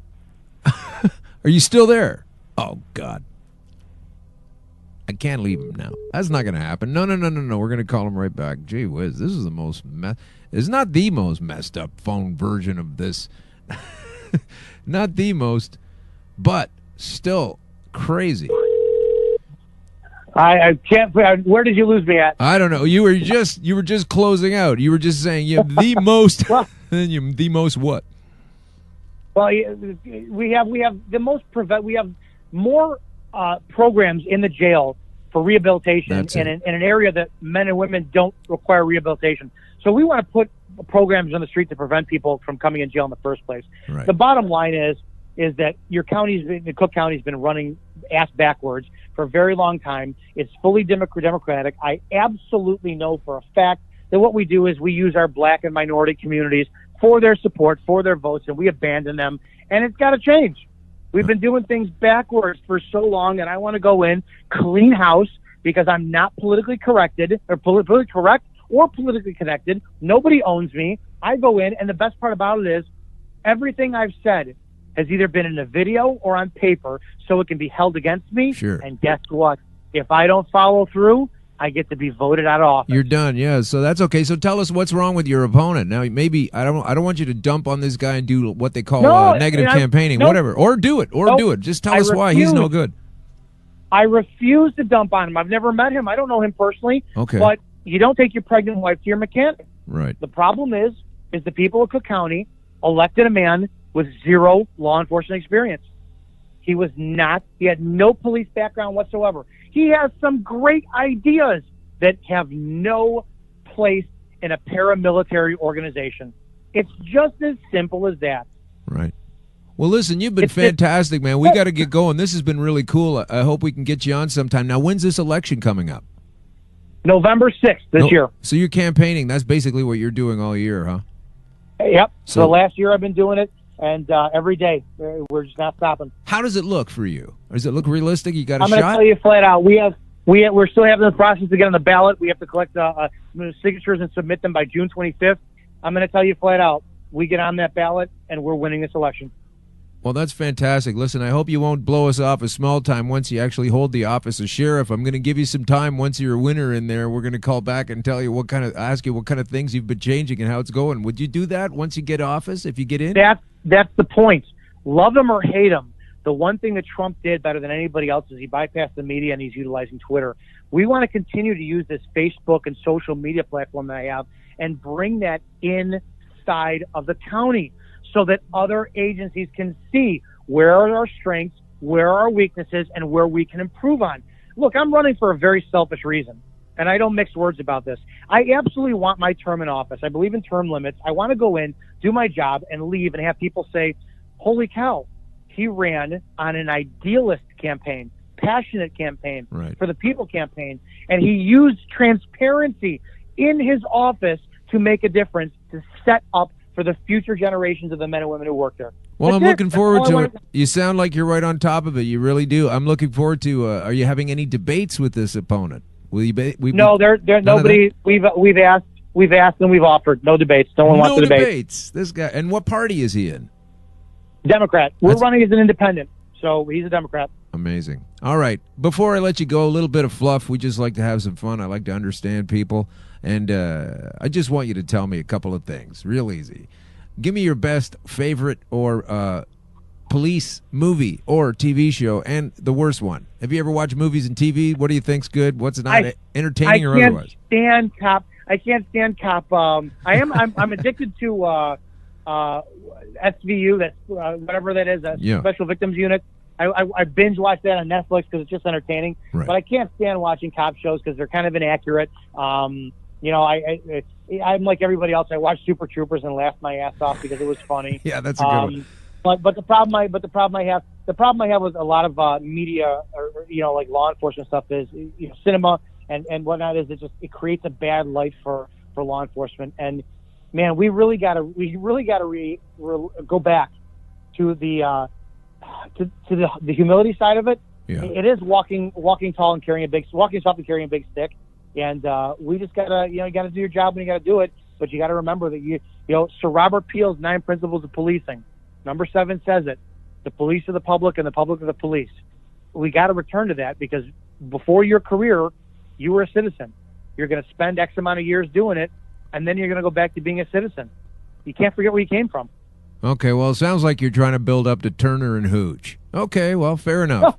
Are you still there? Oh, God. I can't leave him now. That's not going to happen. No. We're going to call him right back. Gee whiz, this is the most... It's not the most messed up phone version of this. Not the most, but still crazy. I can't... Where did you lose me at? I don't know. You were just closing out. You were just saying you have the most... Well, then you the most what? Well, we have the most... We have more... programs in the jail for rehabilitation in an area that men and women don't require rehabilitation. So we want to put programs on the street to prevent people from coming in jail in the first place. Right. The bottom line is that the Cook County's been running ass backwards for a very long time. It's fully democratic. I absolutely know for a fact that what we do is we use our black and minority communities for their support, for their votes, and we abandon them. And it's got to change. We've been doing things backwards for so long, and I want to go in, clean house, because I'm not politically corrected or politically correct or politically connected. Nobody owns me. I go in, and the best part about it is everything I've said has either been in a video or on paper, so it can be held against me. Sure. And guess what? If I don't follow through, I get to be voted out of office. You're done, yeah. So that's okay. So tell us what's wrong with your opponent. Now, maybe I don't want you to dump on this guy and do what they call negative campaigning, whatever. Or do it. Just tell us why he's no good. I refuse to dump on him. I've never met him. I don't know him personally. Okay. But you don't take your pregnant wife to your mechanic. Right. The problem is the people of Cook County elected a man with zero law enforcement experience. He had no police background whatsoever. He has some great ideas. that have no place in a paramilitary organization. It's just as simple as that. Right. Well, listen, you've been fantastic, man. We got to get going. This has been really cool. I hope we can get you on sometime. Now, when's this election coming up? November 6th this year. So you're campaigning. That's basically what you're doing all year, huh? Yep. So the last year I've been doing it, and every day we're just not stopping. How does it look for you? Does it look realistic? You got a shot? I'm going to tell you flat out. We're still having the process to get on the ballot. We have to collect signatures and submit them by June 25th. I'm going to tell you flat out. We get on that ballot, and we're winning this election. Well, that's fantastic. Listen, I hope you won't blow us off a small time once you actually hold the office of sheriff. I'm going to give you some time once you're a winner in there. We're going to call back and tell you ask you what kind of things you've been changing and how it's going. Would you do that once you get office, if you get in? That's the point. Love him or hate him, the one thing that Trump did better than anybody else is he bypassed the media and he's utilizing Twitter. We want to continue to use this Facebook and social media platform that I have and bring that inside of the county, so that other agencies can see where are our strengths, where are our weaknesses, and where we can improve on. Look, I'm running for a very selfish reason, and I don't mix words about this. I absolutely want my term in office. I believe in term limits. I want to go in, do my job, and leave and have people say, holy cow, he ran on an idealist campaign, passionate campaign, right, for the people campaign, and he used transparency in his office to make a difference, to set up for the future generations of the men and women who work there. Well, I'm looking forward to it. You sound like you're right on top of it. You really do. I'm looking forward to. Are you having any debates with this opponent? Will you? No, there nobody. We've asked, and we've offered. No debates. No one wants to debate. No debates. This guy. And what party is he in? Democrat. We're running as an independent, so he's a Democrat. Amazing. All right. Before I let you go, a little bit of fluff. We just like to have some fun. I like to understand people. And I just want you to tell me a couple of things. Real easy. Give me your best favorite or police movie or TV show, and the worst one. Have you ever watched movies and TV? What do you think's good? What's not entertaining or otherwise? I can't stand cop. I'm addicted to SVU. That's whatever that is. Special Victims Unit. I binge watch that on Netflix because it's just entertaining. Right. But I can't stand watching cop shows because they're kind of inaccurate. You know, I'm like everybody else. I watched Super Troopers and laughed my ass off because it was funny. Yeah, that's a good one. But the problem I have with a lot of media, or like law enforcement stuff is cinema and whatnot is it creates a bad light for law enforcement. And man, we really got to go back to the humility side of it. Yeah. It is walking tall and walking soft and carrying a big stick. And we just gotta, you gotta do your job when you gotta do it. But you gotta remember that Sir Robert Peel's 9 Principles of Policing, number 7 says it: the police are the public, and the public are the police. We gotta return to that, because before your career, you were a citizen. You're gonna spend X amount of years doing it, and then you're gonna go back to being a citizen. You can't forget where you came from. Okay, well, it sounds like you're trying to build up to Turner and Hooch. Okay, well, fair enough.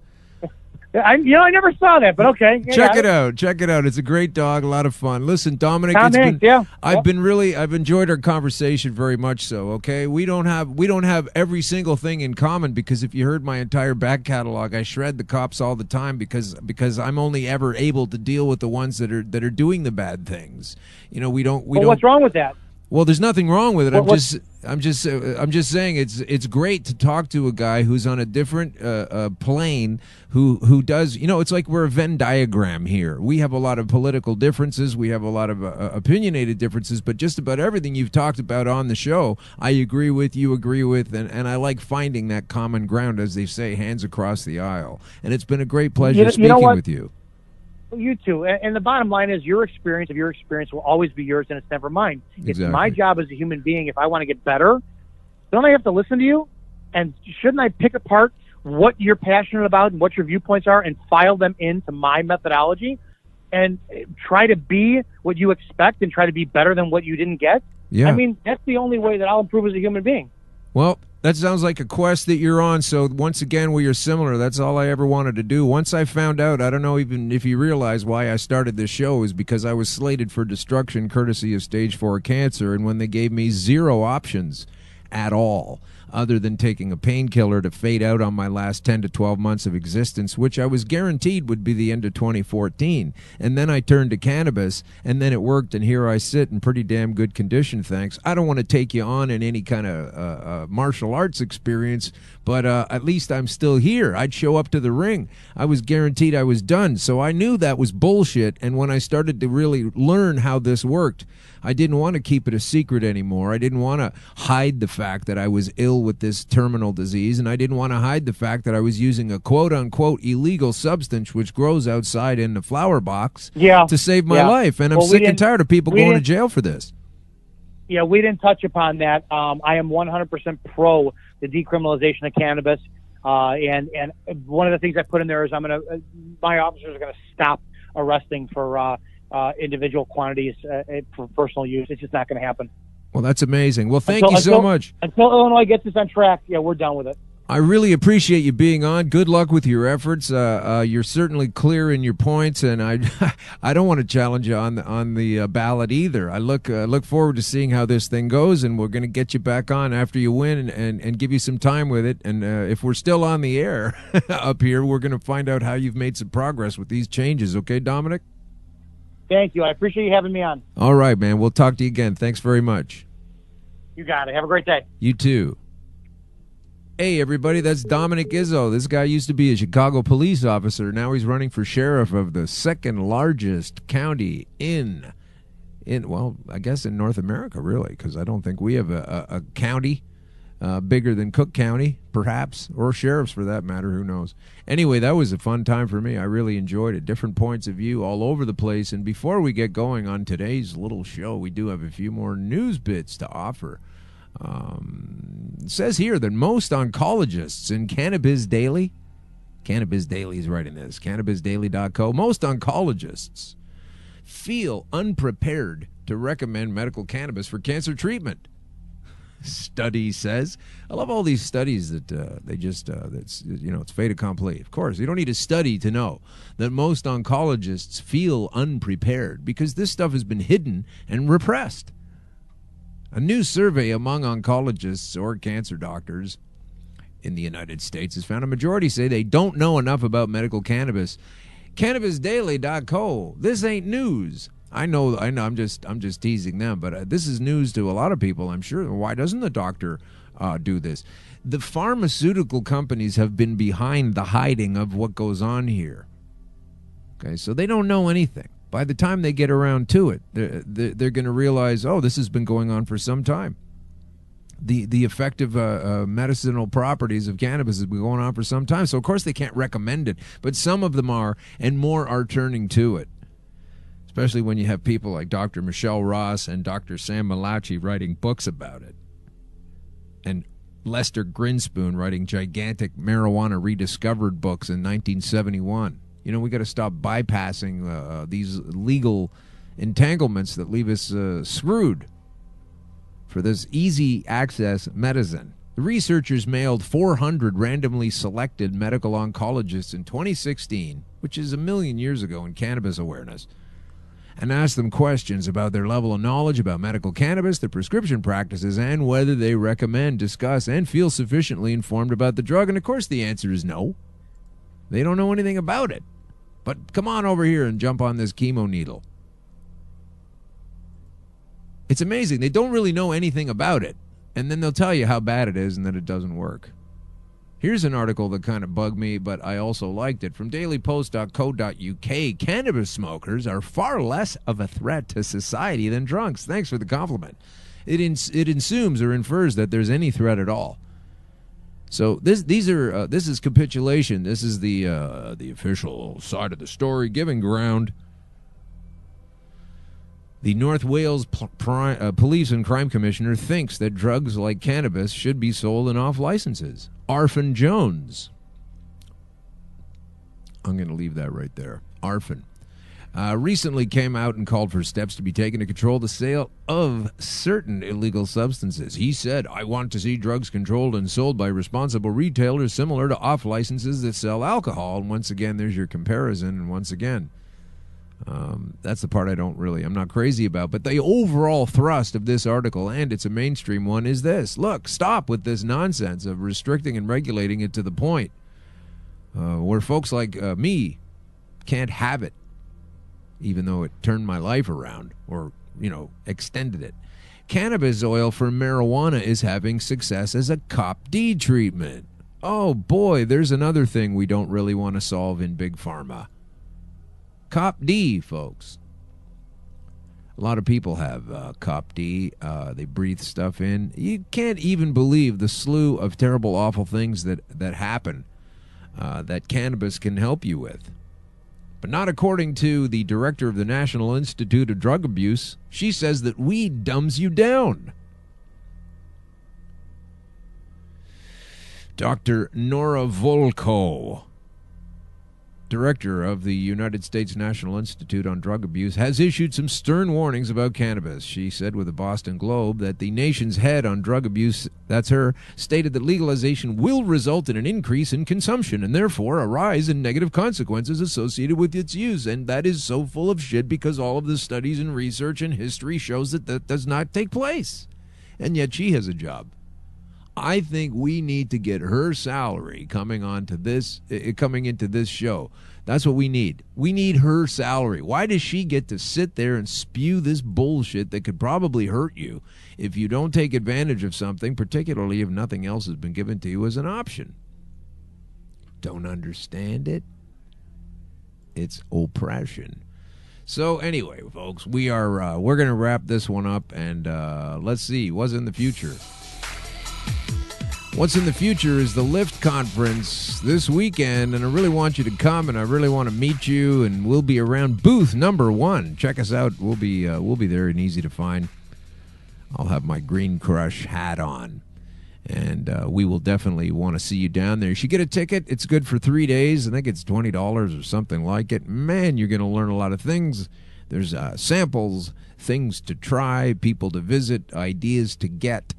I never saw that, but okay. Check it out. It's a great dog, a lot of fun. Listen, Dominick, I've enjoyed our conversation very much so, okay? We don't have every single thing in common, because if you heard my entire back catalog, I shred the cops all the time because I'm only ever able to deal with the ones that are doing the bad things. What's wrong with that? Well, there's nothing wrong with it. I'm just saying it's great to talk to a guy who's on a different plane, who does, it's like we're a Venn diagram here. We have a lot of political differences, we have a lot of opinionated differences, but just about everything you've talked about on the show, I agree with, you agree with, and I like finding that common ground, as they say, hands across the aisle. And it's been a great pleasure speaking with you. You too. And the bottom line is your experience will always be yours, and it's never mine. Exactly. It's my job as a human being. If I want to get better, don't I have to listen to you? And shouldn't I pick apart what you're passionate about and what your viewpoints are and file them into my methodology and try to be what you expect and try to be better than what you didn't get? Yeah. I mean, that's the only way that I'll improve as a human being. Well, that sounds like a quest that you're on. So once again, we are similar. That's all I ever wanted to do. Once I found out, I don't know even if you realize why I started this show, is because I was slated for destruction courtesy of stage 4 cancer. And when they gave me 0 options at all, other than taking a painkiller to fade out on my last 10 to 12 months of existence, which I was guaranteed would be the end of 2014. And then I turned to cannabis, and then it worked, and here I sit in pretty damn good condition, thanks. I don't want to take you on in any kind of martial arts experience, but at least I'm still here. I'd show up to the ring. I was guaranteed I was done, so I knew that was bullshit, and when I started to really learn how this worked, I didn't want to keep it a secret anymore. I didn't want to hide the fact that I was ill with this terminal disease, and I didn't want to hide the fact that I was using a quote-unquote illegal substance which grows outside in the flower box to save my life, and I'm sick and tired of people going to jail for this. Yeah, we didn't touch upon that. I am 100% pro the decriminalization of cannabis, and one of the things I put in there is my officers are going to stop arresting for individual quantities for personal use. It's just not going to happen. Well, that's amazing. Well, thank you so much. Until Illinois gets this on track, we're done with it. I really appreciate you being on. Good luck with your efforts. You're certainly clear in your points, and I don't want to challenge you on the ballot either. I look forward to seeing how this thing goes, and we're going to get you back on after you win and give you some time with it. And if we're still on the air up here, we're going to find out how you've made some progress with these changes. Okay, Dominick? Thank you. I appreciate you having me on. All right, man. We'll talk to you again. Thanks very much. You got it. Have a great day. You too. Hey, everybody, that's Dominick Izzo. This guy used to be a Chicago police officer. Now he's running for sheriff of the second largest county in I guess in North America, really, because I don't think we have a county bigger than Cook County, perhaps, or sheriffs for that matter. Who knows? Anyway, that was a fun time for me. I really enjoyed it. Different points of view all over the place. And before we get going on today's little show, we do have a few more news bits to offer. It says here that most oncologists in Cannabis Daily is writing this, cannabisdaily.co, most oncologists feel unprepared to recommend medical cannabis for cancer treatment. Study says. I love all these studies that they just, it's fait accompli. Of course, you don't need a study to know that most oncologists feel unprepared because this stuff has been hidden and repressed. A new survey among oncologists or cancer doctors in the United States has found a majority say they don't know enough about medical cannabis. Cannabisdaily.co. This ain't news. I know. I'm just teasing them, but this is news to a lot of people, I'm sure. Why doesn't the doctor do this? The pharmaceutical companies have been behind the hiding of what goes on here. Okay, so they don't know anything. By the time they get around to it, they're going to realize, oh, this has been going on for some time. The effective medicinal properties of cannabis has been going on for some time. So, of course, they can't recommend it. But some of them are, and more are turning to it. Especially when you have people like Dr. Michelle Ross and Dr. Sam Malachi writing books about it. And Lester Grinspoon writing gigantic marijuana rediscovered books in 1971. You know, we got to stop bypassing these legal entanglements that leave us screwed for this easy access medicine. The researchers mailed 400 randomly selected medical oncologists in 2016, which is a million years ago in cannabis awareness, and asked them questions about their level of knowledge about medical cannabis, their prescription practices, and whether they recommend, discuss, and feel sufficiently informed about the drug. And, of course, the answer is no. They don't know anything about it. But come on over here and jump on this chemo needle. It's amazing. They don't really know anything about it. And then they'll tell you how bad it is and that it doesn't work. Here's an article that kind of bugged me, but I also liked it. From dailypost.co.uk, cannabis smokers are far less of a threat to society than drunks. Thanks for the compliment. It assumes or infers that there's any threat at all. So this is capitulation. This is the official side of the story, giving ground. The North Wales Police and Crime Commissioner thinks that drugs like cannabis should be sold in off licenses. Arfin Jones. I'm going to leave that right there. Arfin. Recently came out and called for steps to be taken to control the sale of certain illegal substances. He said, I want to see drugs controlled and sold by responsible retailers similar to off licenses that sell alcohol. And once again, there's your comparison. And once again, That's the part I'm not crazy about. But the overall thrust of this article, and it's a mainstream one, is this. Look, stop with this nonsense of restricting and regulating it to the point where folks like me can't have it, even though it turned my life around or, extended it. Cannabis oil for marijuana is having success as a Cop D treatment. Oh boy, there's another thing we don't really want to solve in Big Pharma. Cop D, folks. A lot of people have Cop D. They breathe stuff in. You can't even believe the slew of terrible, awful things that happen that cannabis can help you with. But not according to the director of the National Institute of Drug Abuse. She says that weed dumbs you down. Dr. Nora Volko, director of the United States National Institute on Drug Abuse, has issued some stern warnings about cannabis. She said with the Boston Globe that the nation's head on drug abuse, that's her, stated that legalization will result in an increase in consumption and therefore a rise in negative consequences associated with its use. And that is so full of shit because all of the studies and research and history shows that that does not take place. And yet she has a job. I think we need to get her salary coming into this show. That's what we need. We need her salary. Why does she get to sit there and spew this bullshit that could probably hurt you if you don't take advantage of something, particularly if nothing else has been given to you as an option? Don't understand it? It's oppression. So anyway, folks, we're going to wrap this one up, and let's see what's in the future. What's in the future is the LIFT conference this weekend, and I really want you to come, and I really want to meet you, and we'll be around booth number 1. Check us out. We'll be there and easy to find. I'll have my Green Crush hat on, and we will definitely want to see you down there. You should get a ticket. It's good for 3 days. I think it's $20 or something like it. Man, you're going to learn a lot of things. There's samples, things to try, people to visit, ideas to get.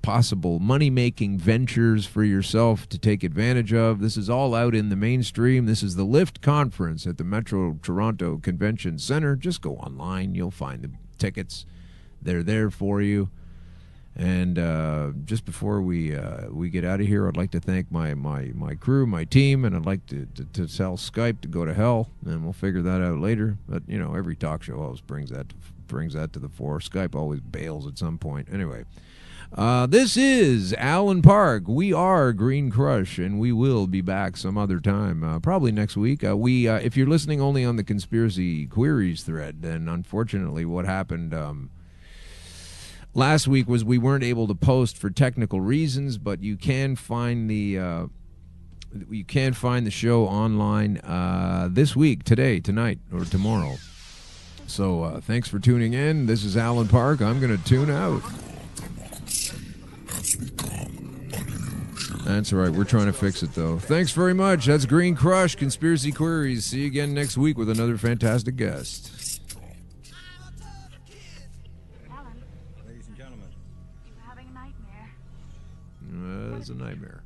Possible money-making ventures for yourself to take advantage of. This is all out in the mainstream. This is the LIFT conference at the Metro Toronto Convention Center. Just go online. You'll find the tickets. They're there for you. And just before we get out of here, I'd like to thank my crew, my team, and I'd like to tell Skype to go to hell, and we'll figure that out later. But, every talk show always brings that to the fore. Skype always bails at some point. Anyway. This is Alan Park. We are Green Crush, and we will be back some other time, probably next week. If you're listening only on the Conspiracy Queries thread, then unfortunately what happened last week was we weren't able to post for technical reasons, but you can find the show online this week, today, tonight, or tomorrow. So thanks for tuning in. This is Alan Park. I'm going to tune out. That's right. We're trying to fix it, though. Thanks very much. That's Green Crush, Conspiracy Queries. See you again next week with another fantastic guest. Alan. Ladies and gentlemen. You're having a nightmare. It's a nightmare.